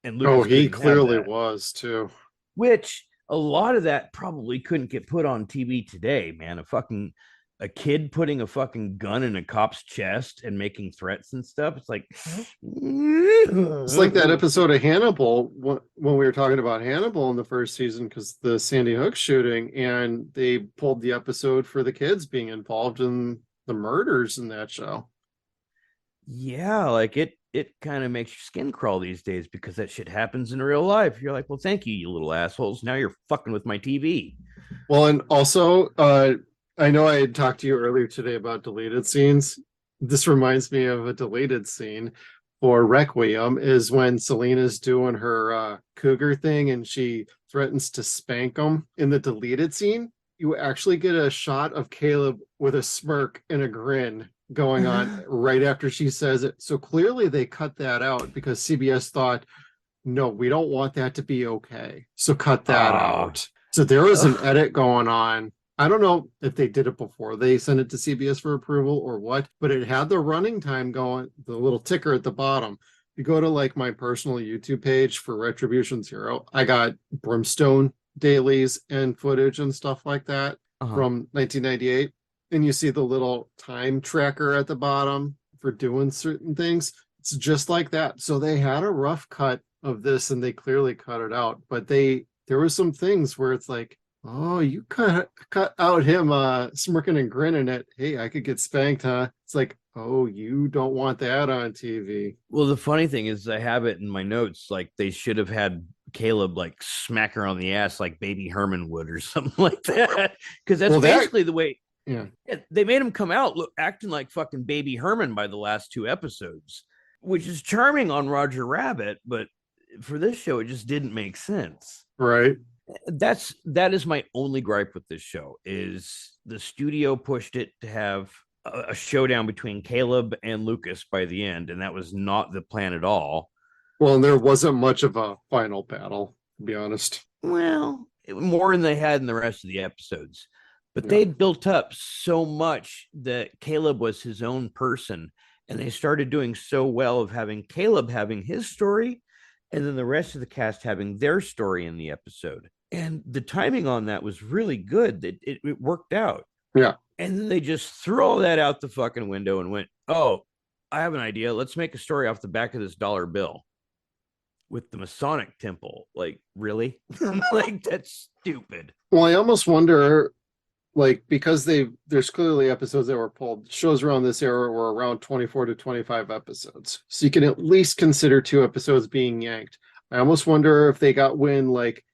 And Lucas he clearly was too. Which a lot of that probably couldn't get put on TV today, man. A kid putting a fucking gun in a cop's chest and making threats and stuff. It's like it's like that episode of Hannibal when we were talking about Hannibal in the first season because the Sandy Hook shooting, and they pulled the episode for the kids being involved in the murders in that show. Yeah, like it kind of makes your skin crawl these days because that shit happens in real life. You're like, well, thank you, you little assholes. Now you're fucking with my TV. Well, and also, I know I had talked to you earlier today about deleted scenes. This reminds me of a deleted scene for Requiem is when Selena's doing her cougar thing and she threatens to spank him. In the deleted scene, you actually get a shot of Caleb with a smirk and a grin going on right after she says it. So clearly they cut that out because CBS thought, no, we don't want that to be okay. So cut that out. So there was an edit going on. I don't know if they did it before they sent it to CBS for approval or what, but it had the running time going, the little ticker at the bottom. You go to like my personal YouTube page for Retribution Zero. I got Brimstone dailies and footage and stuff like that from 1998. And you see the little time tracker at the bottom for doing certain things. It's just like that. So they had a rough cut of this and they clearly cut it out, but there were some things where it's like, oh, you cut out him smirking and grinning at, hey, I could get spanked, huh? It's like, oh, you don't want that on TV. Well, the funny thing is I have it in my notes, like they should have had Caleb like smack her on the ass like Baby Herman would or something like that. Because that's basically the way. Yeah, they made him come out acting like fucking Baby Herman by the last two episodes, which is charming on Roger Rabbit, but for this show, it just didn't make sense. Right. That is my only gripe with this show is the studio pushed it to have a showdown between Caleb and Lucas by the end, and that was not the plan at all. Well, and there wasn't much of a final battle, to be honest. Well, more than they had in the rest of the episodes. But they built up so much that Caleb was his own person, and they started doing so well of having Caleb having his story and then the rest of the cast having their story in the episode. And the timing on that was really good. It worked out. Yeah. And then they just threw all that out the fucking window and went, oh, I have an idea. Let's make a story off the back of this dollar bill with the Masonic temple. Like, really? Like, that's stupid. Well, I almost wonder, like, because there's clearly episodes that were pulled. Shows around this era were around 24 to 25 episodes. So you can at least consider 2 episodes being yanked. I almost wonder if they got wind, like,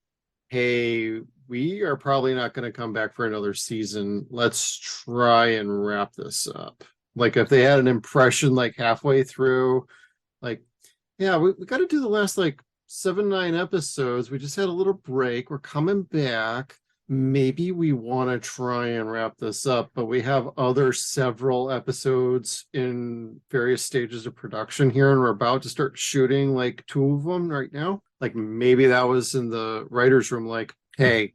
hey, we are probably not going to come back for another season. Let's try and wrap this up. Like, if they had an impression, like, halfway through, like, yeah, we got to do the last, like, 7-9 episodes. We just had a little break. We're coming back. Maybe we want to try and wrap this up, but we have several episodes in various stages of production here, and we're about to start shooting like 2 of them right now. Like maybe that was in the writer's room, like, hey,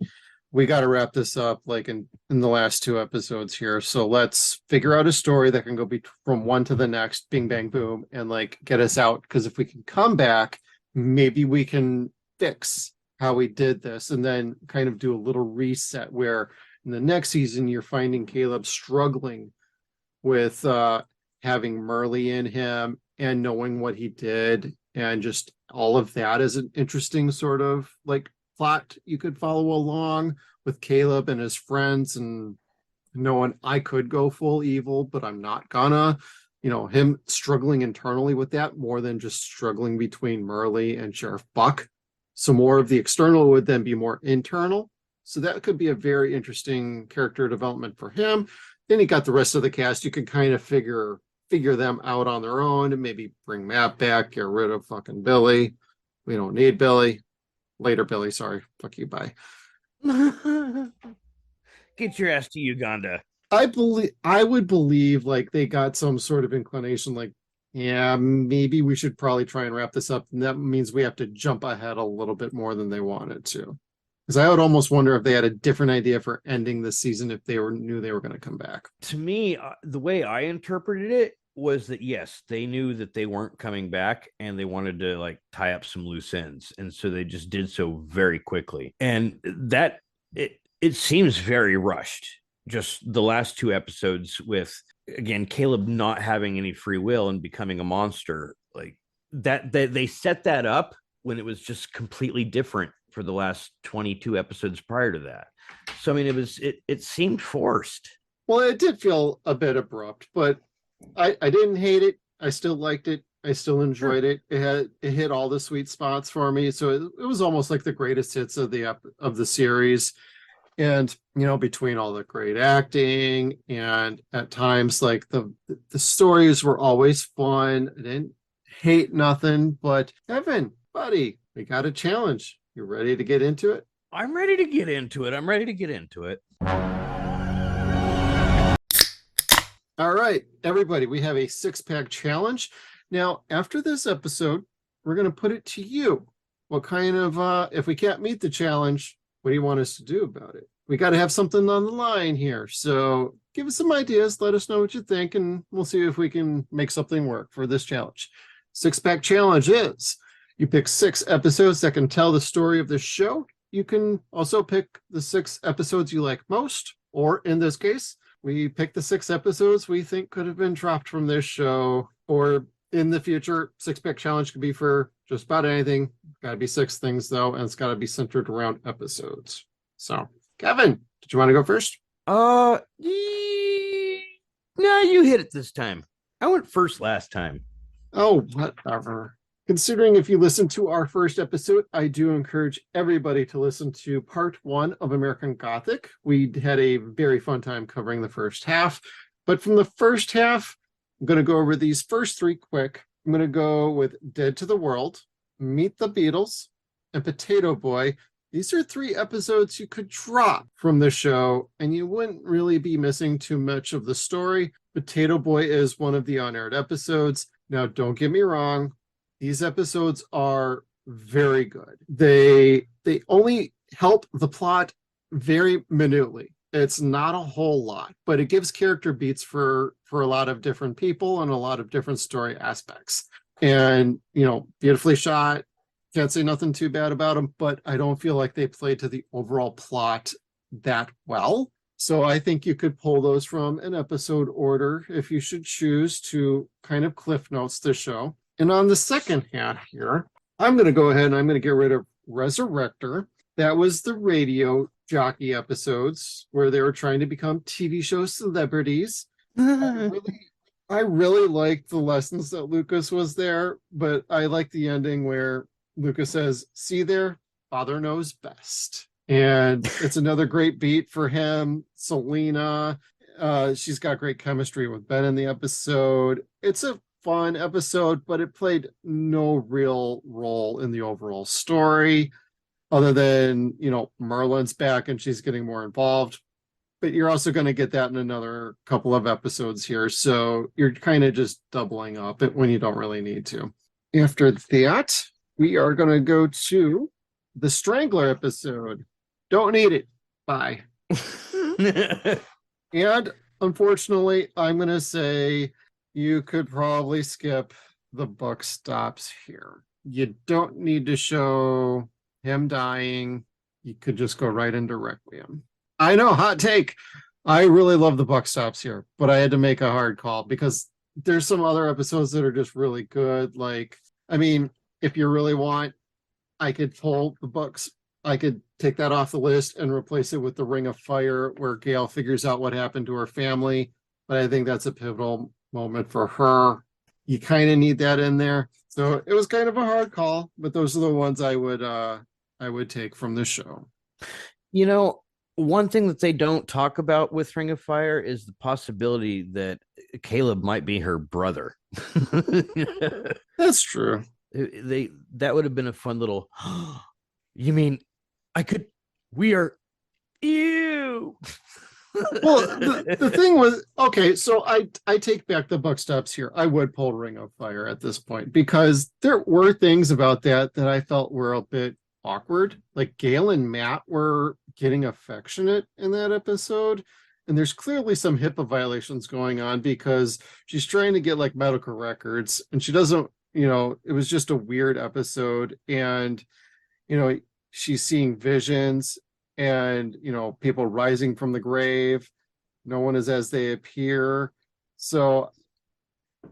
we got to wrap this up like in the last 2 episodes here. So let's figure out a story that can go from one to the next, bing, bang, boom, and like get us out. Because if we can come back, maybe we can fix how we did this and then kind of do a little reset where in the next season, you're finding Caleb struggling with having Merle in him and knowing what he did. And just all of that is an interesting sort of like plot you could follow along with Caleb and his friends and knowing I could go full evil, but I'm not gonna, him struggling internally with that more than just struggling between Merle and Sheriff Buck. So more of the external would then be more internal. So that could be a very interesting character development for him. Then you got the rest of the cast. You could kind of figure them out on their own and maybe bring Matt back, get rid of fucking Billy. We don't need Billy. Later, Billy. Sorry. Fuck you. Bye. Get your ass to Uganda. I would believe like they got some sort of inclination like, yeah, maybe we should probably try and wrap this up. And that means we have to jump ahead a little bit more than they wanted to. Because I would almost wonder if they had a different idea for ending the season if they knew they were going to come back. To me, the way I interpreted it was that, yes, they knew that they weren't coming back and they wanted to like tie up some loose ends. And so they just did so very quickly. And that it seems very rushed. Just the last 2 episodes with, again, Caleb not having any free will and becoming a monster, like that they set that up when it was just completely different for the last 22 episodes prior to that. So I mean, it seemed forced. Well, it did feel a bit abrupt, but I didn't hate it. I still liked it. I still enjoyed it. It hit all the sweet spots for me. So it was almost like the greatest hits of the series. And between all the great acting and at times like the stories were always fun. I didn't hate nothing, but Evan, buddy, we got a challenge. You ready to get into it? I'm ready to get into it. All right, everybody, we have a 6-pack challenge. Now, after this episode, we're going to put it to you. What kind of, if we can't meet the challenge, what do you want us to do about it? We got to have something on the line here. So give us some ideas. Let us know what you think, and we'll see if we can make something work for this challenge. 6-pack challenge is you pick 6 episodes that can tell the story of the show. You can also pick the 6 episodes you like most, or in this case, we pick the 6 episodes we think could have been dropped from this show, or in the future, 6-pack challenge could be for just about anything. Got to be 6 things though, and it's got to be centered around episodes. So, Kevin, did you want to go first? No, you hit it this time. I went first last time. Oh, whatever. Considering if you listen to our first episode, I do encourage everybody to listen to part 1 of American Gothic. We had a very fun time covering the first half, but from the first half, I'm going to go over these first 3 quick. I'm going to go with Dead to the World, Meet the Beatles, and Potato Boy. These are 3 episodes you could drop from the show, and you wouldn't really be missing too much of the story. Potato Boy is one of the unaired episodes. Now, don't get me wrong. These episodes are very good. They only help the plot very minutely. It's not a whole lot, but it gives character beats for a lot of different people and a lot of different story aspects. And, beautifully shot. Can't say nothing too bad about them, but I don't feel like they play to the overall plot that well. So I think you could pull those from an episode order if you should choose to kind of cliff notes the show. And on the second half here, I'm going to go ahead and I'm going to get rid of Resurrector. That was the radio jockey episodes where they were trying to become TV show celebrities. I really liked the lessons that Lucas was there, but I like the ending where Lucas says, "See there, Father knows best." And it's another great beat for him. Selena, she's got great chemistry with Ben in the episode. It's a fun episode, but it played no real role in the overall story other than, Merlin's back and she's getting more involved. But you're also going to get that in another couple of episodes here. So you're kind of just doubling up it when you don't really need to. After that, we are going to go to the Strangler episode. Don't need it. Bye. And unfortunately, I'm going to say you could probably skip the book stops here. You don't need to show him dying. You could just go right into Requiem. I know, hot take. I really love the buck stops here, but I had to make a hard call because there's some other episodes that are just really good. Like, I mean, if you really want, I could pull the books. I could take that off the list and replace it with the Ring of Fire, where Gail figures out what happened to her family. But I think that's a pivotal moment for her. You kind of need that in there. So it was kind of a hard call, but those are the ones I would take from the show. You know, one thing that they don't talk about with Ring of Fire is the possibility that Caleb might be her brother. That's true. That would have been a fun little. You mean we are ew. Well, the thing was, okay, so I take back the buck stops here. I would pull Ring of Fire at this point because there were things about that I felt were a bit awkward. Like Gail and Matt were getting affectionate in that episode, and there's clearly some HIPAA violations going on because she's trying to get like medical records and she doesn't, it was just a weird episode. And she's seeing visions and people rising from the grave. No one is as they appear. So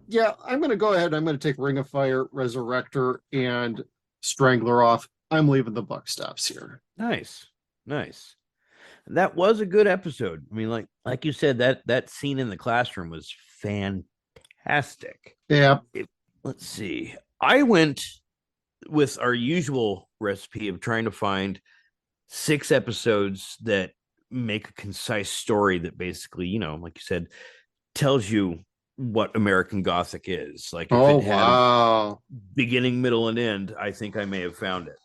yeah, I'm going to go ahead. I'm going to take Ring of Fire, Resurrector, and Strangler off. I'm leaving the buck stops here. Nice. That was a good episode. I mean, like you said, that scene in the classroom was fantastic. Yeah. Let's see. I went with our usual recipe of trying to find 6 episodes that make a concise story that basically, like you said, tells you what American Gothic is. Like, if it had a beginning, middle, and end, I think I may have found it.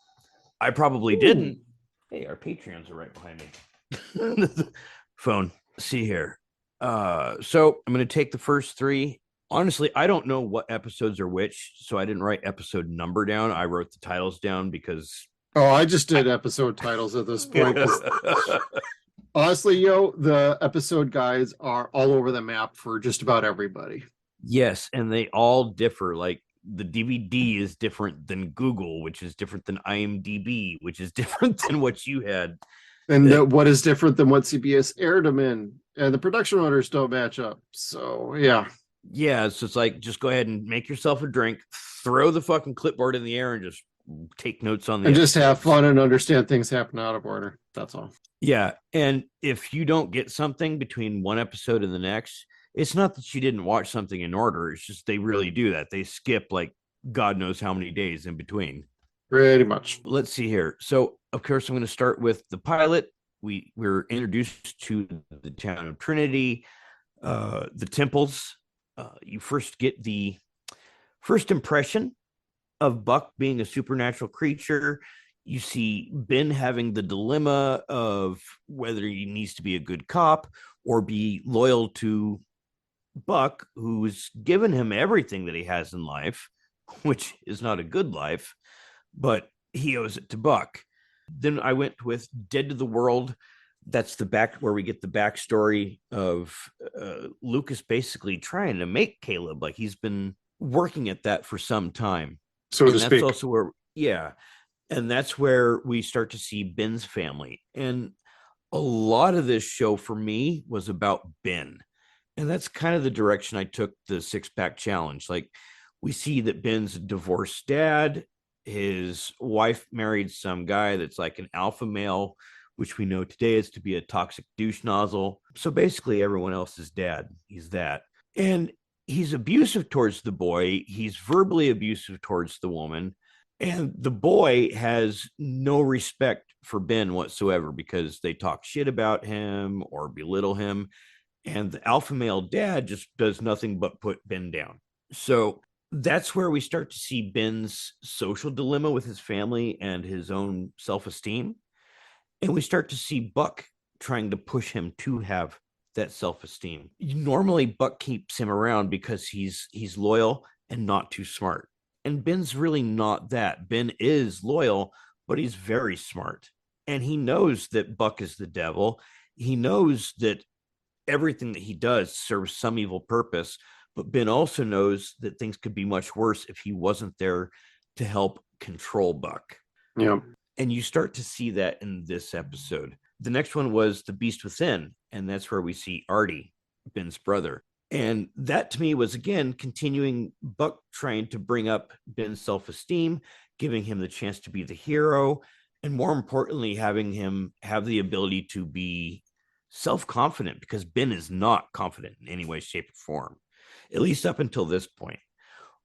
I probably didn't. Hey, our Patreons are right behind me. Phone. See here. So I'm going to take the first 3. Honestly, I don't know what episodes are which, so I didn't write episode number down. I wrote the titles down because... Oh, I just did episode titles at this point. Honestly, the episode guides are all over the map for just about everybody. Yes, and they all differ. Like, the DVD is different than Google, which is different than IMDb, which is different than what you had. And what is different than what CBS aired them in. And the production orders don't match up. So, yeah. Yeah, so it's like, just go ahead and make yourself a drink, throw the fucking clipboard in the air, and just take notes on the and just have fun and understand things happen out of order. That's all. Yeah, and if you don't get something between one episode and the next, it's not that you didn't watch something in order. It's just they really do that. They skip like God knows how many days in between. Pretty much. Let's see here. So, of course, I'm going to start with the pilot. We're introduced to the town of Trinity, the temples. You first get the first impression of Buck being a supernatural creature. You see Ben having the dilemma of whether he needs to be a good cop or be loyal to Buck, who's given him everything that he has in life, which is not a good life, but he owes it to Buck. Then I went with Dead to the World. That's the back where we get the backstory of Lucas basically trying to make Caleb. Like, he's been working at that for some time. So to speak. That's also where, and that's where we start to see Ben's family. And a lot of this show for me was about Ben. And that's kind of the direction I took the 6-pack challenge. Like, we see that Ben's a divorced dad. His wife married some guy that's like an alpha male, which we know today is to be a toxic douche nozzle. So basically everyone else's dad. He's that. And he's abusive towards the boy. He's verbally abusive towards the woman. And the boy has no respect for Ben whatsoever because they talk shit about him or belittle him. And the alpha male dad just does nothing but put Ben down. So that's where we start to see Ben's social dilemma with his family and his own self-esteem. And we start to see Buck trying to push him to have that self-esteem. Normally, Buck keeps him around because he's loyal and not too smart. And Ben's really not that. Ben is loyal, but he's very smart. And he knows that Buck is the devil. He knows that everything that he does serves some evil purpose. But Ben also knows that things could be much worse if he wasn't there to help control Buck. Yeah. And you start to see that in this episode. The next one was The Beast Within, and that's where we see Artie, Ben's brother. And that to me was, again, continuing Buck trying to bring up Ben's self-esteem, giving him the chance to be the hero, and more importantly, having him have the ability to be self-confident, because Ben is not confident in any way, shape, or form, at least up until this point.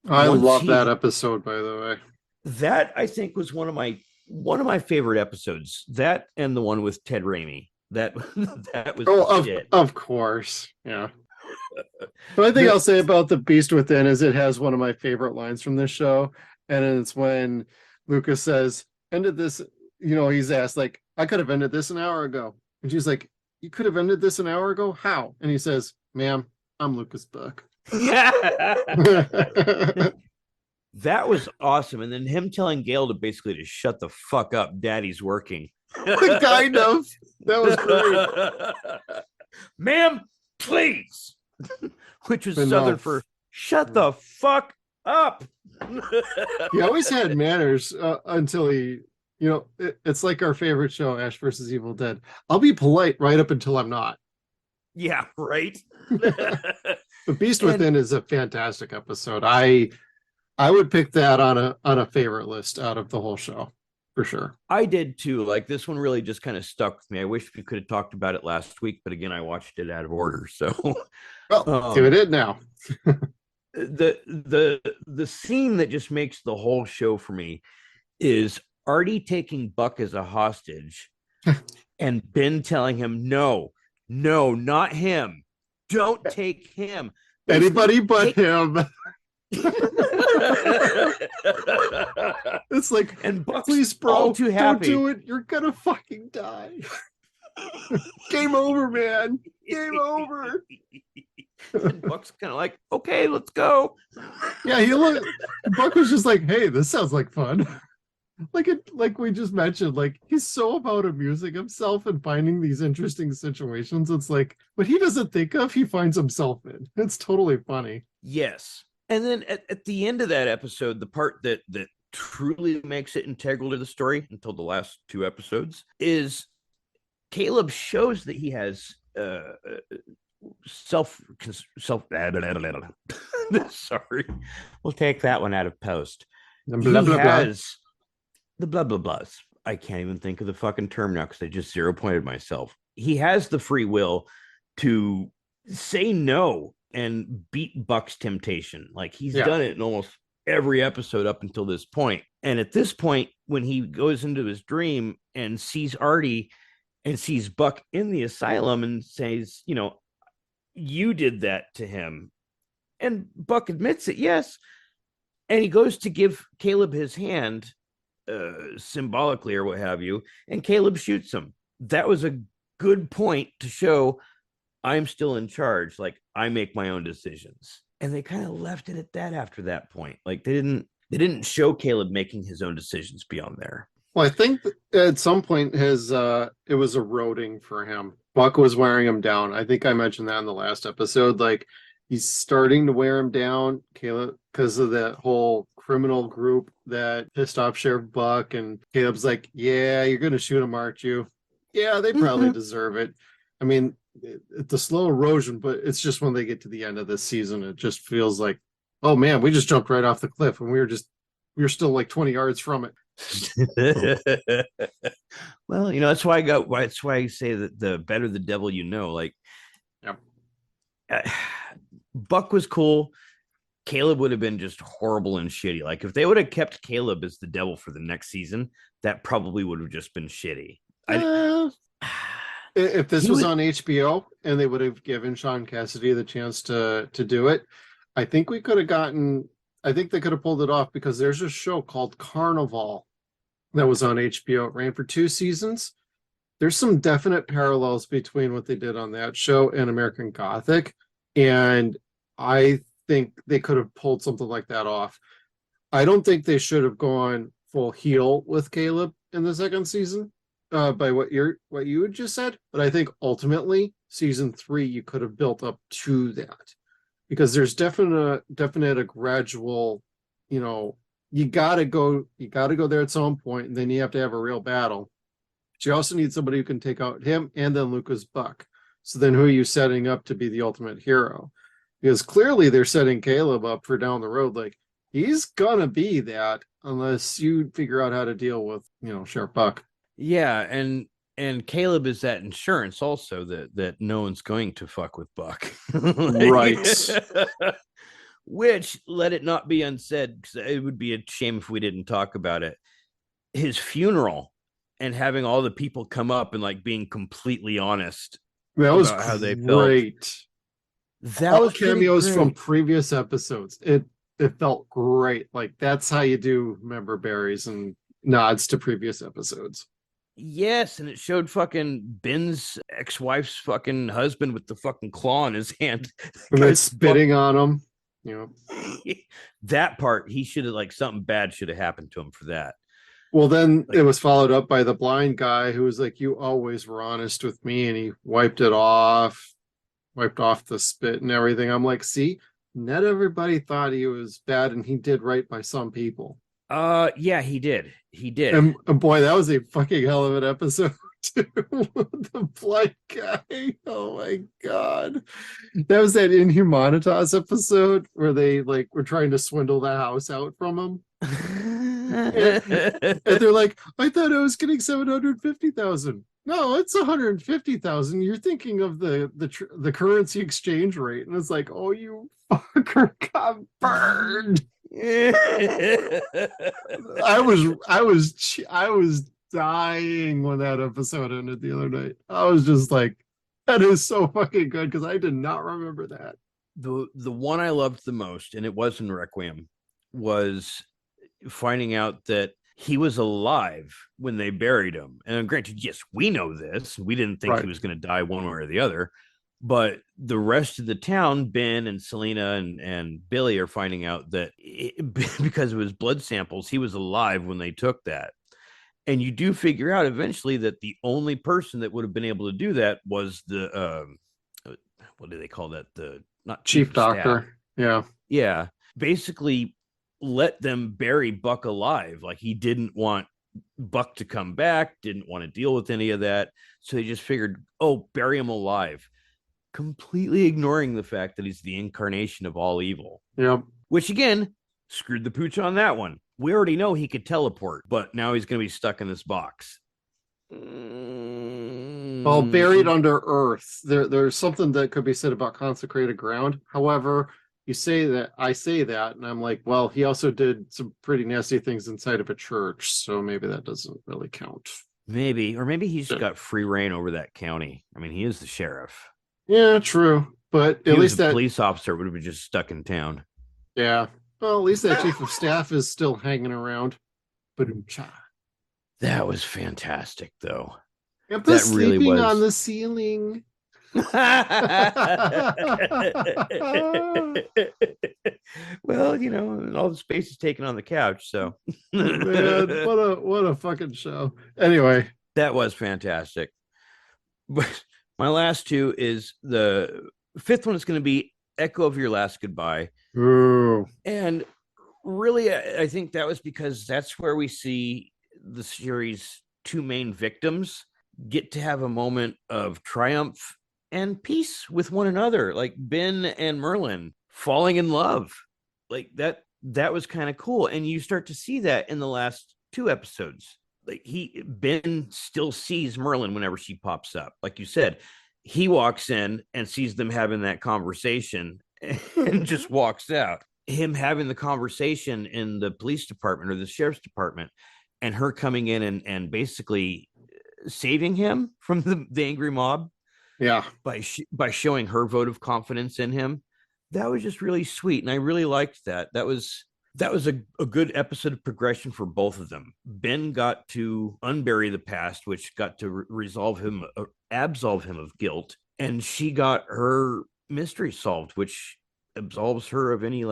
I love that episode, by the way. That, I think, was one of my favorite episodes. That and the one with Ted Raimi. That was shit. Of course. Yeah. The only thing I'll say about The Beast Within is it has one of my favorite lines from this show. And it's when Lucas says, ended this, he's asked, like, I could have ended this an hour ago. And she's like, you could have ended this an hour ago? How? And he says, ma'am, I'm Lucas Buck. Yeah. That was awesome. And then him telling Gail to basically to shut the fuck up, daddy's working. Kind of. That was great. Ma'am, please. Which was Southern for shut the fuck up. He always had manners until he, it's like our favorite show, Ash versus Evil Dead. I'll be polite right up until I'm not. Yeah, right. The Beast Within is a fantastic episode. I would pick that on a favorite list out of the whole show, for sure. I did too. Like, this one really just kind of stuck with me. I wish we could have talked about it last week, but again, I watched it out of order. So, well, do it now. the scene that just makes the whole show for me is Artie taking Buck as a hostage, and Ben telling him, "No, not him. Don't take him. Anybody but him." It's like, and Buck's please, bro, all too happy. Don't do it. You're gonna fucking die. Game over, man. Game over. And Buck's kind of like, okay, let's go. Yeah, Buck was just like, hey, this sounds like fun. Like we just mentioned, like, he's so about amusing himself and finding these interesting situations. It's like what he doesn't think of, he finds himself in. It's totally funny. Yes. And then at the end of that episode, the part that truly makes it integral to the story until the last two episodes is Caleb shows that he has self sorry, we'll take that one out of post. Blah, blah, has the blah blah blahs. I can't even think of the fucking term now because I just zero pointed myself. He has the free will to say no and beat Buck's temptation. Like, he's done it in almost every episode up until this point. And at this point, when he goes into his dream and sees Artie and sees Buck in the asylum and says, you did that to him. And Buck admits it, yes. And he goes to give Caleb his hand, symbolically or what have you, and Caleb shoots him. That was a good point to show I'm still in charge. Like, I make my own decisions. And they kind of left it at that after that point. Like, they didn't show Caleb making his own decisions beyond there. Well, I think at some point it was eroding for him. Buck was wearing him down. I think I mentioned that in the last episode. Like, he's starting to wear him down, Caleb, because of that whole criminal group that pissed off Sheriff Buck. And Caleb's like, yeah, you're going to shoot him, aren't you? Yeah, they probably deserve it. I mean, it's a slow erosion, but it's just when they get to the end of this season, it just feels like, oh man, we just jumped right off the cliff and we were still like 20 yards from it. Well, that's why I say that the better the devil, like, Buck was cool. Caleb would have been just horrible and shitty. Like, if they would have kept Caleb as the devil for the next season, that probably would have just been shitty. If this was on HBO and they would have given Sean Cassidy the chance to do it, I think they could have pulled it off, because there's a show called Carnival that was on HBO. It ran for 2 seasons. There's some definite parallels between what they did on that show and American Gothic. And I think they could have pulled something like that off. I don't think they should have gone full heel with Caleb in the second season. by what you had just said, but I think ultimately season 3 you could have built up to that, because there's definite a gradual, you gotta go there at some point, and then you have to have a real battle. But you also need somebody who can take out him and then Lucas Buck. So then who are you setting up to be the ultimate hero? Because clearly they're setting Caleb up for down the road. Like, he's gonna be that unless you figure out how to deal with, Sheriff Buck. Yeah, and Caleb is that insurance also that no one's going to fuck with Buck. Right. Which, let it not be unsaid, because it would be a shame if we didn't talk about it. His funeral and having all the people come up and like being completely honest That was about how they felt. great. That All was cameos from great. previous episodes. It felt great. Like, that's how you do member berries and nods to previous episodes. Yes, and it showed fucking Ben's ex-wife's fucking husband with the fucking claw in his hand. And then spitting on him. That part, he should have, like, something bad should have happened to him for that. Well, then it was followed up by the blind guy who was like, "You always were honest with me," and he wiped off the spit and everything. I'm like, see, not everybody thought he was bad, and he did right by some people. Yeah, he did. And boy, that was a fucking hell of an episode too. The blind guy. Oh my god. That was that Inhumanitas episode where they like were trying to swindle the house out from him. And they're like, "I thought I was getting 750,000. No, it's 150,000. You're thinking of the currency exchange rate." And it's like, "Oh, you fucker got burned." I was dying when that episode ended the other night. I was just like, that is so fucking good, because I did not remember that. The one I loved the most, and it was in Requiem, was finding out that he was alive when they buried him. And granted, yes, we know this. We didn't think he was going to die one way or the other. But the rest of the town, Ben and Selena and Billy, are finding out that because of his blood samples, he was alive when they took that. And you do figure out eventually that the only person that would have been able to do that was the what do they call that? The not chief doctor. Staff. Yeah. Basically let them bury Buck alive. Like, he didn't want Buck to come back, didn't want to deal with any of that. So they just figured, oh, bury him alive. Completely ignoring the fact that he's the incarnation of all evil. Yep. Which, again, screwed the pooch on that one. We already know he could teleport, but now he's going to be stuck in this box. Well, buried under earth. There's something that could be said about consecrated ground. However, I say that, and I'm like, well, he also did some pretty nasty things inside of a church, so maybe that doesn't really count. Maybe he's got free reign over that county. I mean, he is the sheriff. Yeah, true. But at least that police officer would have been just stuck in town. Yeah. Well, at least that chief of staff is still hanging around. That was fantastic, though. Yep, that really was on the ceiling. Well, all the space is taken on the couch, so man, what a fucking show. Anyway, that was fantastic. But my last two is the fifth one is going to be Echo of Your Last Goodbye. Ooh. And really, I think that was because that's where we see the series' two main victims get to have a moment of triumph and peace with one another, like Ben and Merlin falling in love. Like that was kind of cool. And you start to see that in the last two episodes. Like Ben still sees Merlin whenever she pops up. Like you said, he walks in and sees them having that conversation and just walks out. Him having the conversation in the police department or the sheriff's department, and her coming in and basically saving him from the angry mob. Yeah. By showing her vote of confidence in him. That was just really sweet. And I really liked that. That was a good episode of progression for both of them. Ben got to unbury the past, which got to absolve him of guilt. And she got her mystery solved, which absolves her of any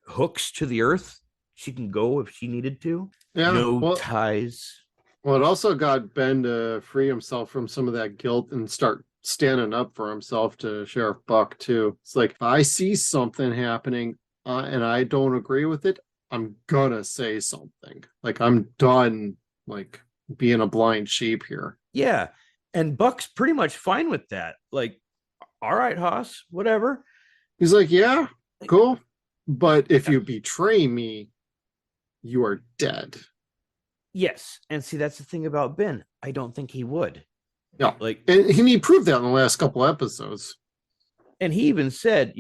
hooks to the earth. She can go if she needed to. Yeah, no ties. Well, it also got Ben to free himself from some of that guilt and start standing up for himself to Sheriff Buck too. It's like, if I see something happening and I don't agree with it, I'm gonna say something. Like, I'm done like being a blind sheep here. Yeah. And Buck's pretty much fine with that. Like, all right, Haas, whatever. He's like, yeah, cool. But if you betray me, you are dead. Yes. And see, that's the thing about Ben. I don't think he would. Yeah. Like, And he proved that in the last couple episodes. and he even said,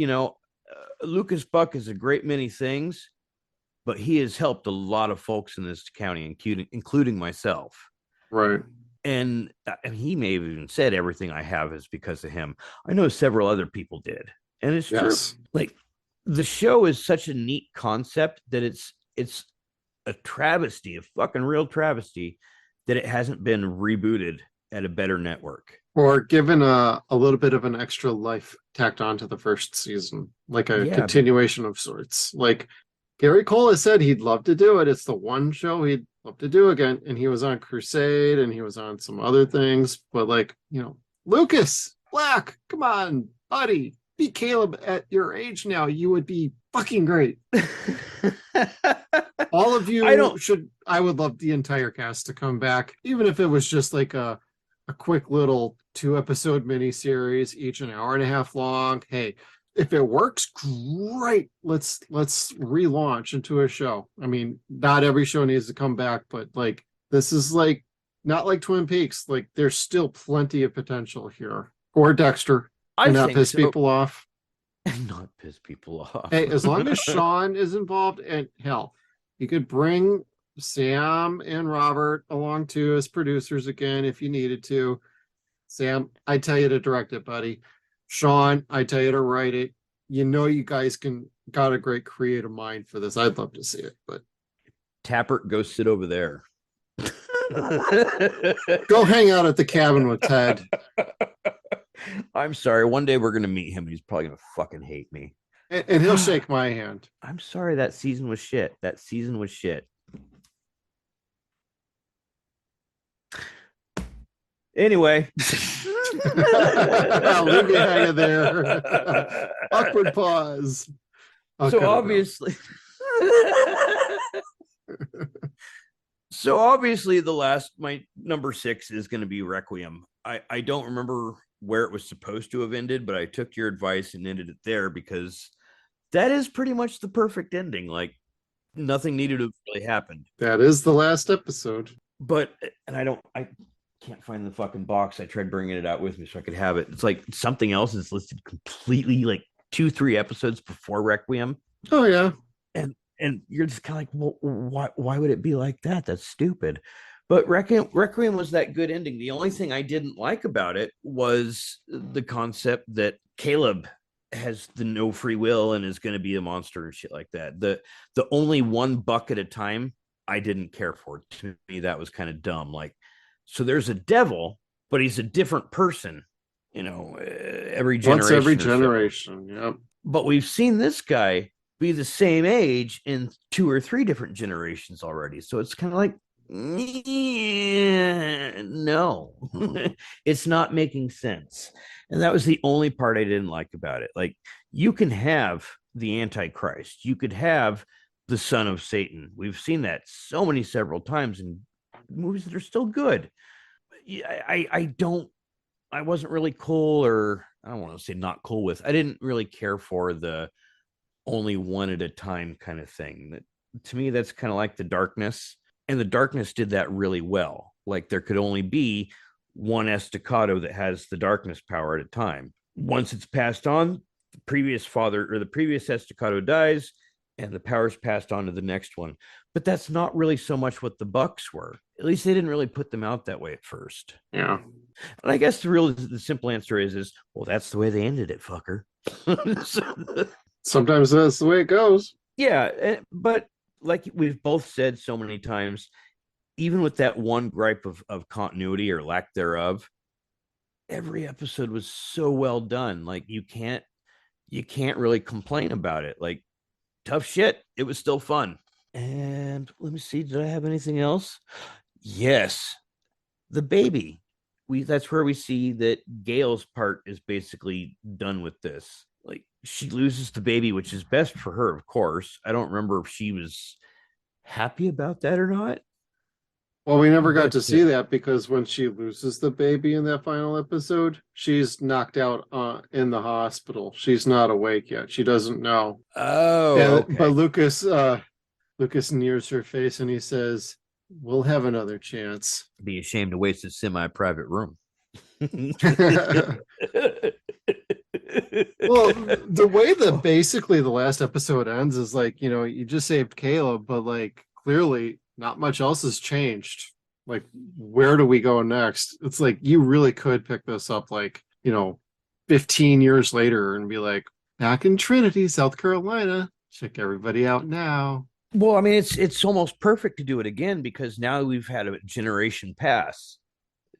Lucas Buck is a great many things, but he has helped a lot of folks in this county, including myself. Right. And he may have even said everything I have is because of him. I know several other people did. And it's true. Like, the show is such a neat concept that it's a travesty, a fucking real travesty, that it hasn't been rebooted at a better network. Or given a little bit of an extra life tacked onto the first season, like a continuation of sorts. Like, Gary Cole has said he'd love to do it. It's the one show he'd love to do again. And he was on Crusade and he was on some other things. But like, Lucas Black, come on, buddy. Be Caleb at your age now. You would be fucking great. All of you I would love the entire cast to come back, even if it was just like a quick little 2-episode miniseries, each an hour and a half long. Hey, if it works, great. Let's relaunch into a show. I mean, not every show needs to come back, but like, this is like not like Twin Peaks. Like, there's still plenty of potential here. Or Dexter. And not piss people off. And not piss people off. Hey, as long as Sean is involved, and hell, you could bring Sam and Robert along too as producers again if you needed to. Sam, I tell you to direct it, buddy. Sean, I tell you to write it. You guys got a great creative mind for this. I'd love to see it, but Tappert, go sit over there. Go hang out at the cabin with Ted. I'm sorry. One day we're going to meet him and he's probably going to fucking hate me. And he'll shake my hand. I'm sorry. That season was shit. Anyway. I'll leave you hanging there. Awkward pause. So obviously. My number 6 is going to be Requiem. I don't remember where it was supposed to have ended, but I took your advice and ended it there because that is pretty much the perfect ending. Like, nothing needed to have really happened. That is the last episode. But, and I can't find the fucking box. I tried bringing it out with me so I could have it. It's like something else is listed completely like 2-3 episodes before Requiem. Oh yeah. And you're just kind of like, well, why would it be like that? That's stupid. But Requiem was that good ending. The only thing I didn't like about it was the concept that Caleb has the no free will and is going to be a monster and shit like that. The only one buck at a time, I didn't care for. To me, that was kind of dumb. Like, so there's a devil, but he's a different person, every generation. Once every generation, yep. But we've seen this guy be the same age in 2 or 3 different generations already. So it's kind of like, no, it's not making sense. And that was the only part I didn't like about it. Like, you can have the Antichrist, you could have the son of Satan. We've seen that several times in movies that are still good. I wasn't really cool, or I don't want to say not cool with. I didn't really care for the only one at a time kind of thing. That, to me, that's kind of like the Darkness. And the Darkness did that really well. Like, there could only be one estacado that has the darkness power at a time. Once it's passed on, the previous estacado dies and the power's passed on to the next one. But that's not really so much what the Bucks were. At least they didn't really put them out that way at first. Yeah. And I guess the simple answer is, well, that's the way they ended it, fucker. Sometimes that's the way it goes. Yeah, but like we've both said so many times, even with that one gripe of continuity or lack thereof, every episode was so well done. Like, you can't really complain about it. Like, tough shit, it was still fun. And let me see, did I have anything else? Yes, the baby. That's where we see that Gail's part is basically done with this. Like, she loses the baby, which is best for her, of course. I don't remember if she was happy about that or not. Well, we never got But, to see that because when she loses the baby in that final episode, she's knocked out in the hospital. She's not awake yet. She doesn't know. Oh, okay. But Lucas nears her face and he says, "We'll have another chance." Be ashamed to waste a semi-private room. Well, the way that basically the last episode ends is like, you just saved Caleb, but like clearly not much else has changed. Like, where do we go next? It's like you really could pick this up like, 15 years later and be like, back in Trinity, South Carolina. Check everybody out now. Well, I mean, it's almost perfect to do it again because now we've had a generation pass.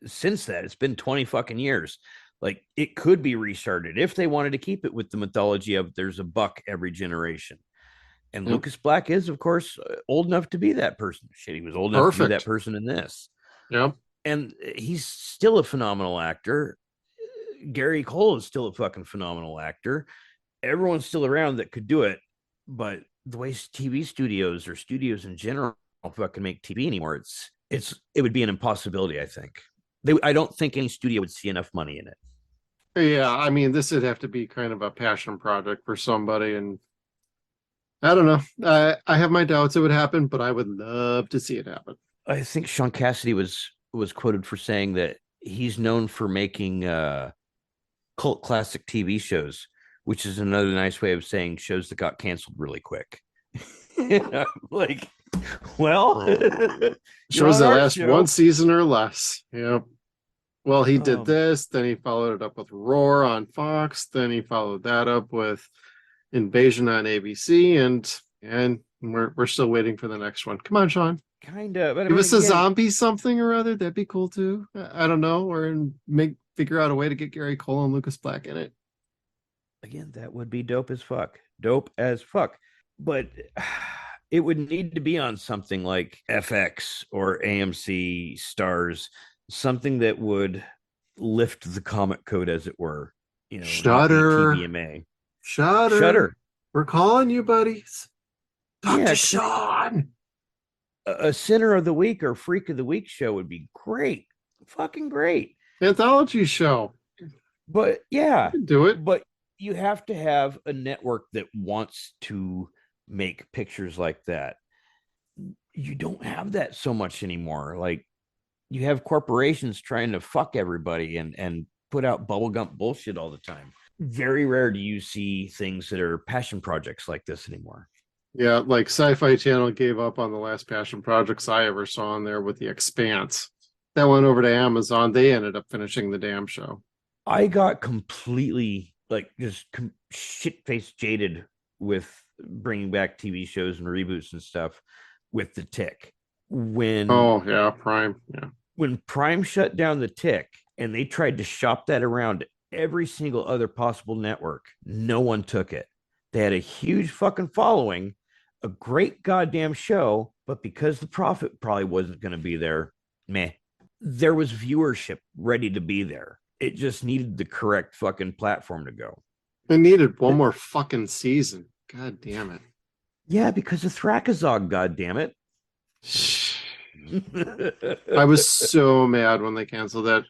Since that, it's been 20 fucking years. Like, it could be restarted if they wanted to keep it with the mythology of there's a buck every generation. And Yep. Lucas Black is, of course, old enough to be that person. Shit, he was old enough to be that person in this. Yep. And he's still a phenomenal actor. Gary Cole is still a fucking phenomenal actor. Everyone's still around that could do it. But the way TV studios or studios in general don't fucking make TV anymore, it would be an impossibility, I think. I don't think any studio would see enough money in it. Yeah, I mean, this would have to be kind of a passion project for somebody, and I don't know. I have my doubts it would happen, but I would love to see it happen. I think Sean Cassidy was quoted for saying that he's known for making cult classic TV shows, which is another nice way of saying shows that got canceled really quick. Like, well, shows that last one season or less. Yeah. Well, he did Um, this, then he followed it up with Roar on Fox, then he followed that up with Invasion on ABC, and we're still waiting for the next one. Come on, Sean. Kind of. But Give us a zombie something or other. That'd be cool too. I don't know, or figure out a way to get Gary Cole and Lucas Black in it. Again, that would be dope as fuck. Dope as fuck. But it would need to be on something like FX or AMC Stars, something that would lift the comic code, as it were. Shudder. TVMA. Shudder. We're calling you, buddies. Talk Yeah, to Sean. A Sinner of the Week or Freak of the Week show would be great. Fucking great. Anthology show. But yeah, Do it. but you have to have a network that wants to make pictures like that. You don't have that so much anymore. Like, you have corporations trying to fuck everybody and put out bubblegum bullshit all the time. Very rare do you see things that are passion projects like this anymore. Yeah, like Sci-Fi Channel gave up on the last passion projects I ever saw on there with The Expanse. That went over to Amazon. They ended up finishing the damn show. I got completely just shit-faced jaded with bringing back TV shows and reboots and stuff with The Tick. Oh yeah, Prime. Yeah. When Prime shut down The Tick and they tried to shop that around every single other possible network, no one took it. They had a huge fucking following, a great goddamn show, but because the profit probably wasn't going to be there, there was viewership ready to be there. It just needed the correct fucking platform to go. It needed one more fucking season. God damn it. Yeah, because of Thrakazog, god damn it. I was so mad when they canceled that.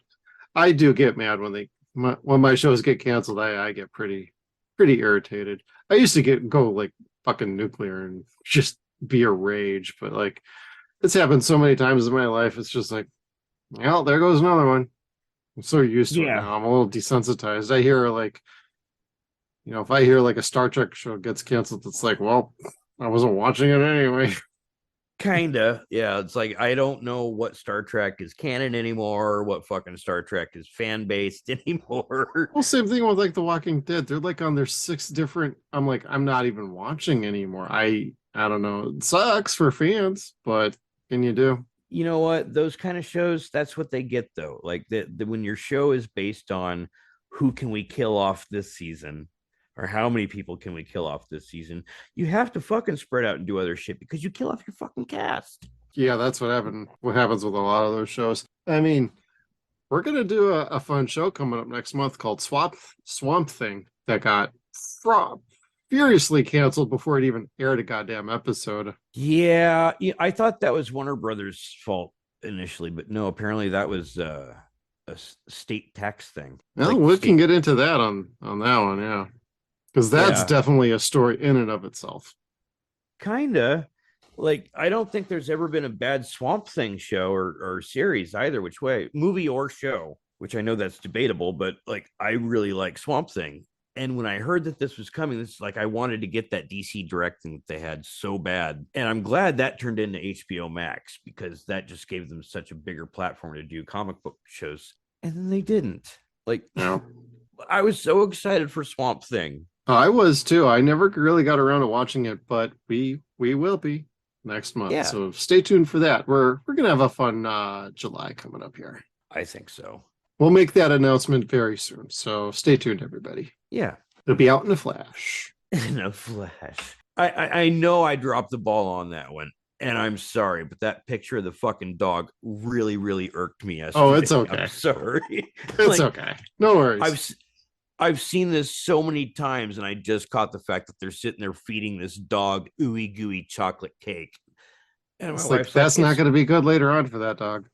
I do get mad when my shows get canceled. I get pretty irritated. I used to go like fucking nuclear and just be a rage, but like it's happened so many times in my life. It's just like, well, there goes another one. I'm so used to it now. I'm a little desensitized. I hear like, if I hear like a Star Trek show gets canceled, it's like, well, I wasn't watching it anyway. Kinda. Yeah. It's like, I don't know what Star Trek is canon anymore, what fucking Star Trek is fan based anymore. Well, same thing with like The Walking Dead. They're like on their 6 different. I'm like, I'm not even watching anymore. I don't know. It sucks for fans, but can you do? You know what? Those kind of shows, that's what they get though. Like when your show is based on who can we kill off this season, or how many people can we kill off this season, you have to fucking spread out and do other shit because you kill off your fucking cast. Yeah, that's what happened. What happens with a lot of those shows. I mean, we're gonna do a fun show coming up next month called Swamp Thing that got furiously canceled before it even aired a goddamn episode. Yeah, I thought that was Warner Brothers' fault initially, but no, apparently that was state tax thing. Well, Like we state, can get into that on that one, yeah, because that's yeah, definitely a story in and of itself. kinda. Like I don't think there's ever been a bad Swamp Thing show or series either, which way, movie or show. Which I know that's debatable, but like I really like Swamp Thing. And when I heard that this was coming, this is like I wanted to get that DC Direct thing that they had so bad. And I'm glad that turned into HBO Max because that just gave them such a bigger platform to do comic book shows. And then they didn't. Like, No. I was so excited for Swamp Thing. I was too. I never really got around to watching it, but we will be next month. Yeah. So stay tuned for that. We're gonna have a fun July coming up here. I think so. We'll make that announcement very soon. So stay tuned, everybody. Yeah. It'll be out in a flash. In a flash. I know I dropped the ball on that one. And I'm sorry, but that picture of the fucking dog really, really irked me yesterday. Oh, it's okay. I'm sorry. It's okay. No worries. I've seen this so many times, and I just caught the fact that they're sitting there feeding this dog ooey gooey chocolate cake. And It's like that's not going to be good later on for that dog.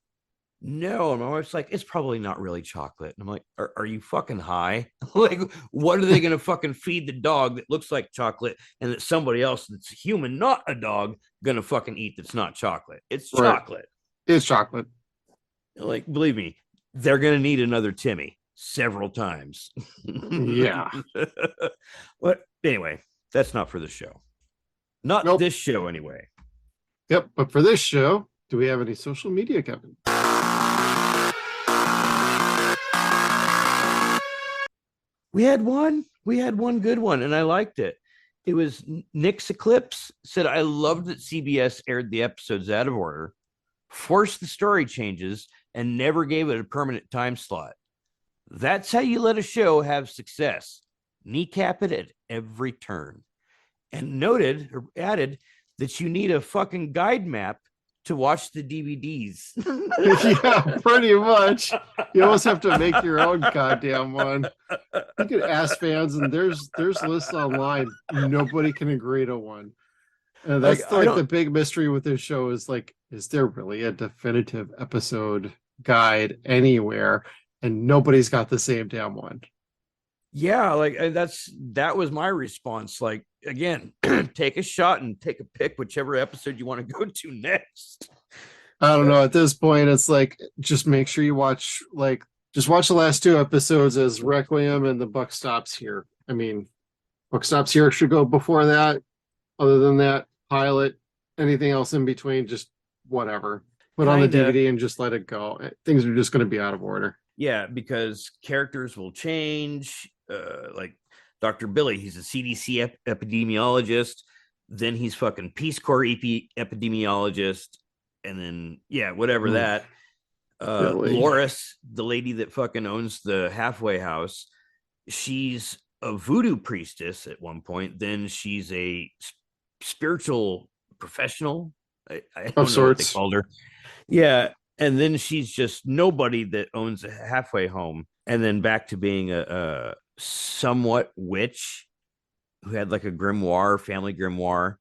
No, and my wife's like, it's probably not really chocolate. And I'm like, are you fucking high? Like, what are they going to fucking feed the dog that looks like chocolate and that somebody else that's a human, not a dog, going to fucking eat that's not chocolate? It's Right. chocolate. It's chocolate. Like, believe me, they're going to need another Timmy several times. Yeah. But anyway, that's not for the show. Not Nope. this show, anyway. Yep. But for this show, do we have any social media, Kevin? We had one good one, and I liked it. It was Nick's Eclipse said, I loved that CBS aired the episodes out of order, forced the story changes, and never gave it a permanent time slot. That's how you let a show have success. Kneecap it at every turn. And noted or added that you need a fucking guide map to watch the DVDs. Yeah, pretty much. You almost have to make your own goddamn one. You can ask fans, and there's lists online. Nobody can agree to one. And that's like the big mystery with this show is like, is there really a definitive episode guide anywhere? And nobody's got the same damn one. Yeah, like that was my response. Like, again, take a shot and take a pick, whichever episode you want to go to next. I don't know. At this point, it's like just make sure you watch just watch the last two episodes as Requiem and the Buck Stops Here. I mean, Buck Stops Here should go before that. Other than that, pilot, anything else in between, just whatever. Put on the DVD and just let it go. Things are just going to be out of order. Yeah, because characters will change. Like Dr. Billy, he's a CDC epidemiologist. Then he's fucking Peace Corps epidemiologist. And then, yeah, whatever that. Loris, the lady that fucking owns the halfway house, she's a voodoo priestess at one point. Then she's a spiritual professional. I don't know what they called her. Yeah. And then she's just nobody that owns a halfway home. And then back to being a somewhat witch who had like a grimoire, family grimoire.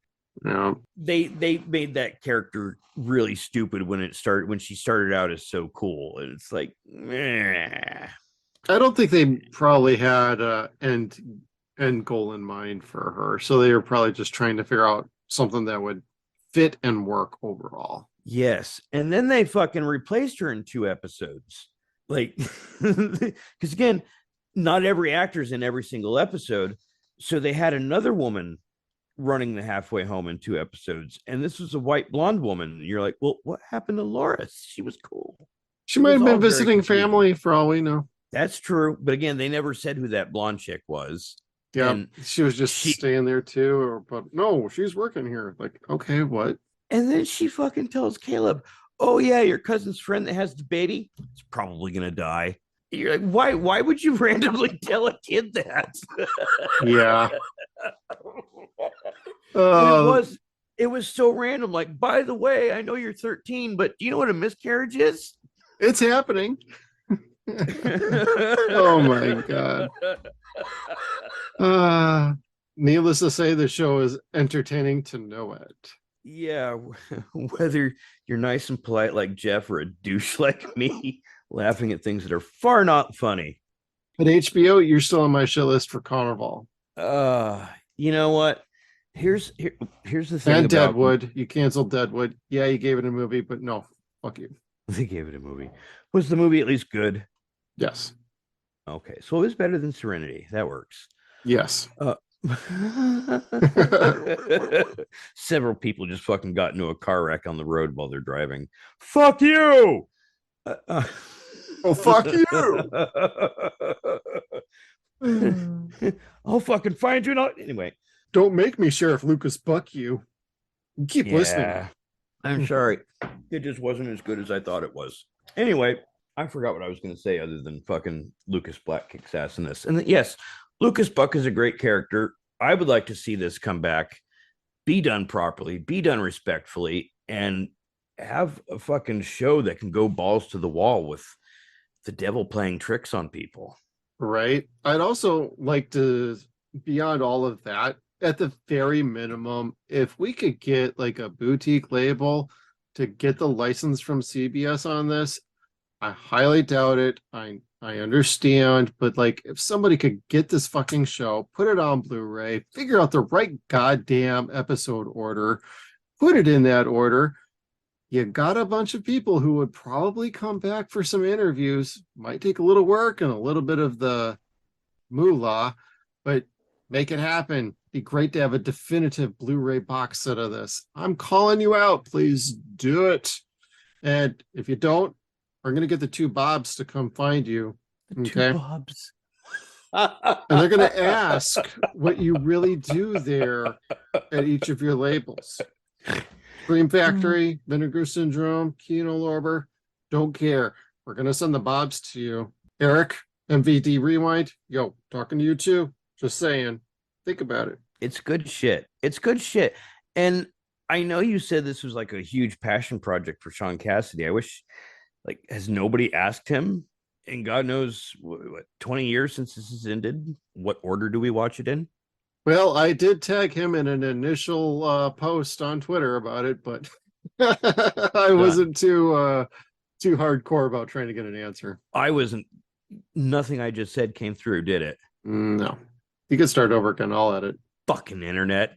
Yeah. They made that character really stupid when she started out as so cool. And it's like, I don't think they probably had end goal in mind for her. So they were probably just trying to figure out something that would fit and work overall. Yes. And then they fucking replaced her in 2 episodes. Like, because again, not every actor's in every single episode. So they had another woman running the halfway home in 2 episodes. And this was a white blonde woman. You're like, well, what happened to Loris? She was cool. She might have been visiting family for all we know. That's true. But again, they never said who that blonde chick was. Yeah. And she was just staying there too. But no, she's working here. Like, okay, what? And then she fucking tells Caleb, oh yeah, your cousin's friend that has the baby is probably gonna die. You're like, why would you randomly tell a kid that? Yeah. It was so random. Like, by the way, I know you're 13, but do you know what a miscarriage is? It's happening. Oh my god. Needless to say, the show is entertaining to know it. Yeah, whether you're nice and polite like Jeff or a douche like me, laughing at things that are far not funny. But HBO, you're still on my shit list for Carnival. You know what? Here's the thing And about Deadwood. You canceled Deadwood. Yeah, you gave it a movie, but no, fuck you. they gave it a movie. Was the movie at least good? Yes. Okay, so it was better than Serenity. That works. Yes. Several people just fucking got into a car wreck on the road while they're driving. Fuck you! Oh, fuck you! I'll fucking find you. Anyway, Don't make me Sheriff Lucas buck you. Keep listening. I'm sorry. It just wasn't as good as I thought it was. Anyway, I forgot what I was going to say other than fucking Lucas Black kicks ass in this. And yes, Lucas Buck is a great character. I would like to see this come back, be done properly, be done respectfully, and have a fucking show that can go balls to the wall with the devil playing tricks on people. Right. I'd also like to, beyond all of that, at the very minimum, if we could get like a boutique label to get the license from CBS on this, I highly doubt it. I understand, but like if somebody could get this fucking show, put it on Blu-ray, figure out the right goddamn episode order, put it in that order, you got a bunch of people who would probably come back for some interviews. Might take a little work and a little bit of the moolah, but make it happen. Be great to have a definitive Blu-ray box set of this. I'm calling you out. Please do it. And if you don't, we're going to get the two Bobs to come find you. Okay. Bobs. And they're going to ask what you really do there at each of your labels. Dream Factory, Vinegar Syndrome, Kino Lorber, don't care. We're going to send the Bobs to you. Eric, MVD Rewind, yo, talking to you too. Just saying. Think about it. It's good shit. It's good shit. And I know you said this was like a huge passion project for Sean Cassidy. I wish, like, has nobody asked him? And God knows, what 20 years since this has ended? What order do we watch it in? Well, I did tag him in an initial post on Twitter about it, but I wasn't too hardcore about trying to get an answer. I wasn't. Nothing I just said came through, did it? No. You can start over again. I'll edit. Fucking internet.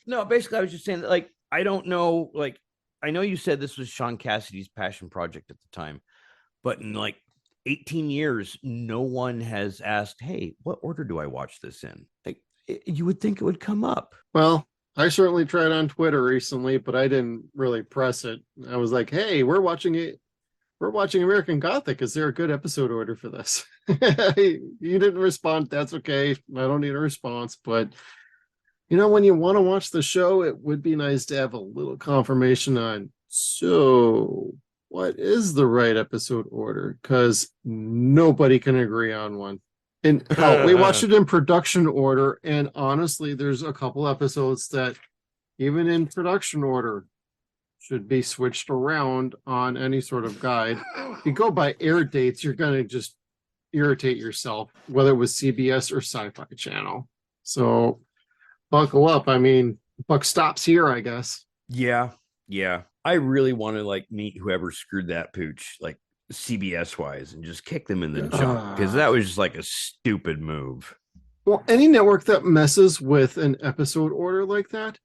No, basically, I was just saying that, like, I don't know. Like, I know you said this was Sean Cassidy's passion project at the time, but in like 18 years, no one has asked, hey, what order do I watch this in? Like, you would think it would come up. Well, I certainly tried on Twitter recently, but I didn't really press it. I was like, hey, we're watching it. We're watching American Gothic. Is there a good episode order for this? You didn't respond. That's okay. I don't need a response. But, you know, when you want to watch the show, it would be nice to have a little confirmation on, so what is the right episode order? Because nobody can agree on one. And hell, we watched it in production order. And honestly, there's a couple episodes that even in production order should be switched around on any sort of guide. If you go by air dates, you're going to just irritate yourself, whether it was CBS or Sci-Fi Channel. So buckle up. I mean, buck stops here, I guess. Yeah. I really want to like meet whoever screwed that pooch, like CBS wise, and just kick them in the junk, because that was just like a stupid move. Well, any network that messes with an episode order like that,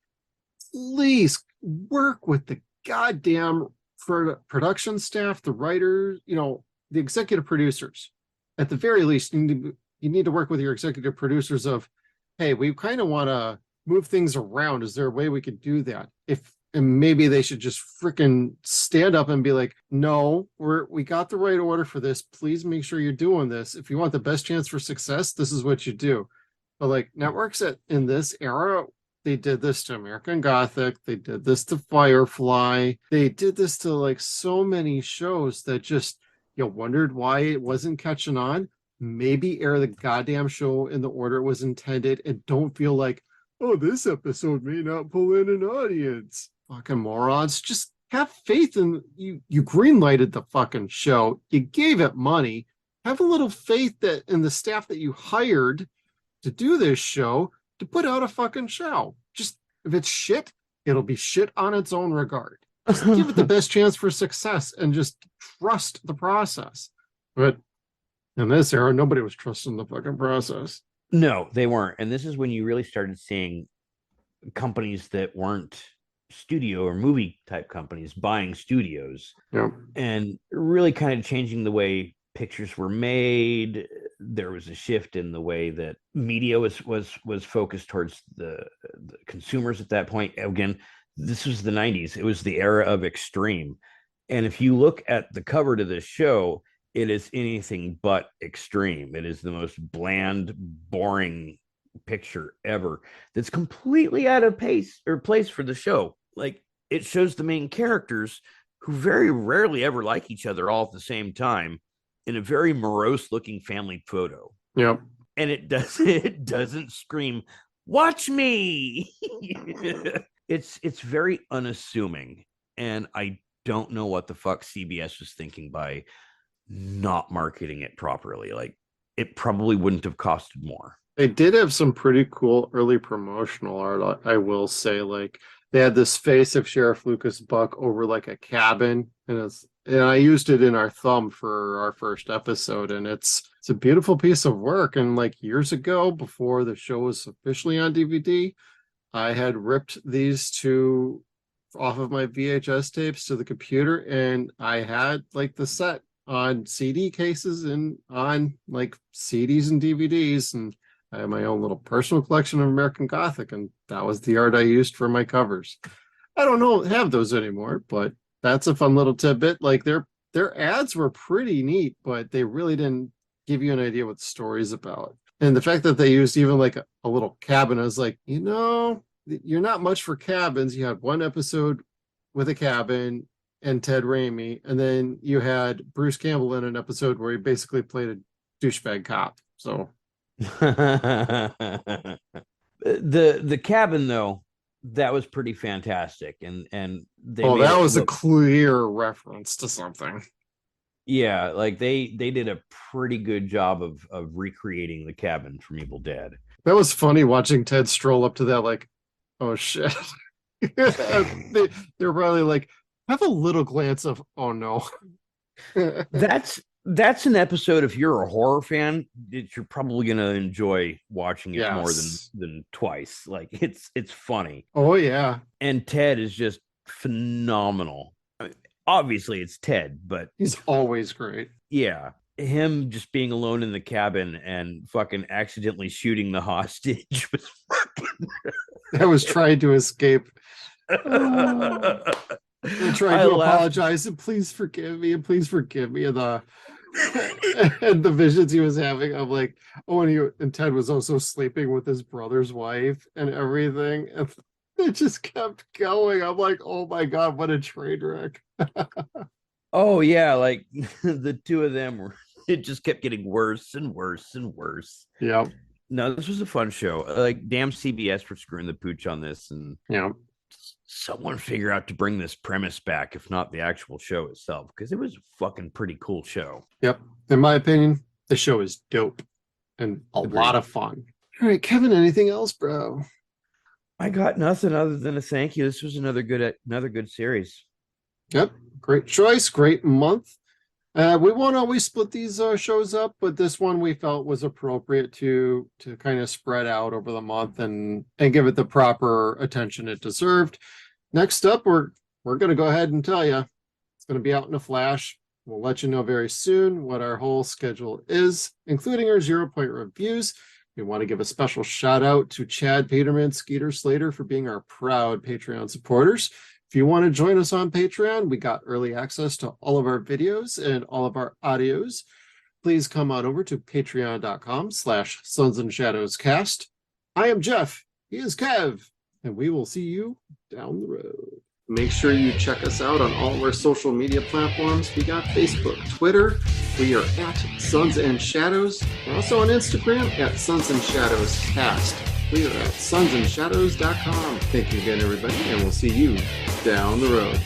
please work with the goddamn production staff, the writers, you know, the executive producers. At the very least, you need to work with your executive producers of, hey, we kind of want to move things around. Is there a way we could do that? And maybe they should just freaking stand up and be like, no, we got the right order for this. Please make sure you're doing this. If you want the best chance for success, this is what you do. But like networks in this era, they did this to American Gothic. They did this to Firefly. They did this to like so many shows that just, you wondered why it wasn't catching on. Maybe air the goddamn show in the order it was intended and don't feel like, oh, this episode may not pull in an audience. Fucking morons. Just have faith in you. You greenlighted the fucking show. You gave it money. Have a little faith that in the staff that you hired to do this show to put out a fucking show. Just if it's shit, it'll be shit on its own regard. Just give it the best chance for success and just trust the process. But in this era, nobody was trusting the fucking process. No, they weren't. And this is when you really started seeing companies that weren't studio or movie type companies buying studios, and really kind of changing the way pictures were made. There was a shift in the way that media was focused towards the consumers at that point. Again, this was the 90s. It was the era of extreme. And if you look at the cover to this show, it is anything but extreme. It is the most bland, boring picture ever that's completely out of place for the show. Like, it shows the main characters who very rarely ever like each other all at the same time in a very morose looking family photo. Yep. And it doesn't scream, watch me. It's very unassuming. And I don't know what the fuck CBS was thinking by not marketing it properly. Like, it probably wouldn't have costed more. They did have some pretty cool early promotional art, I will say. Like, they had this face of Sheriff Lucas Buck over like a cabin, and I used it in our thumb for our first episode, and it's a beautiful piece of work. And like years ago, before the show was officially on DVD, I had ripped these two off of my VHS tapes to the computer, and I had like the set on CD cases and on like CDs and DVDs, and I have my own little personal collection of American Gothic, and that was the art I used for my covers. I don't have those anymore, but that's a fun little tidbit. Like, their ads were pretty neat, but they really didn't give you an idea what the story's about. And the fact that they used even like a little cabin, I was like, you're not much for cabins. You had one episode with a cabin and Ted Raimi, and then you had Bruce Campbell in an episode where he basically played a douchebag cop. So the cabin, though, that was pretty fantastic, and that was a clear reference to something. Yeah, like they did a pretty good job of recreating the cabin from Evil Dead. That was funny watching Ted stroll up to that, like, oh shit. They're probably like, have a little glance of, oh no. That's an episode, if you're a horror fan, that you're probably going to enjoy watching it more than twice. Like, it's funny. Oh yeah. And Ted is just phenomenal. I mean, obviously it's Ted, but he's always great. Yeah. Him just being alone in the cabin and fucking accidentally shooting the hostage was fucking I was trying to escape. And trying to apologize and please forgive me and the and the visions he was having. I'm like, oh, and Ted was also sleeping with his brother's wife and everything, and it just kept going. I'm like, oh my god, what a train wreck. Oh yeah, like the two of them it just kept getting worse and worse and worse. Yeah. No, this was a fun show. Like, damn CBS for screwing the pooch on this, and someone figure out to bring this premise back, if not the actual show itself, because it was a fucking pretty cool show. Yep. In my opinion, the show is dope and a lot of fun. All right, Kevin, anything else, bro? I got nothing other than a thank you. This was another good series. Yep. Great choice. Great month. We won't always split these shows up, but this one we felt was appropriate to kind of spread out over the month and give it the proper attention it deserved. Next up, we're going to go ahead and tell you it's going to be out in a flash. We'll let you know very soon what our whole schedule is, including our 0 Point reviews. We want to give a special shout out to Chad Peterman, Skeeter Slater for being our proud Patreon supporters. If you want to join us on Patreon, we got early access to all of our videos and all of our audios. Please come on over to patreon.com/SunsAndShadowsCast. I am Jeff. He is Kev. And we will see you down the road. Make sure you check us out on all of our social media platforms. We got Facebook, Twitter. We are at Suns and Shadows. We're also on Instagram at SunsAndShadowsCast. We are at SunsAndShadows.com. Thank you again, everybody, and we'll see you down the road.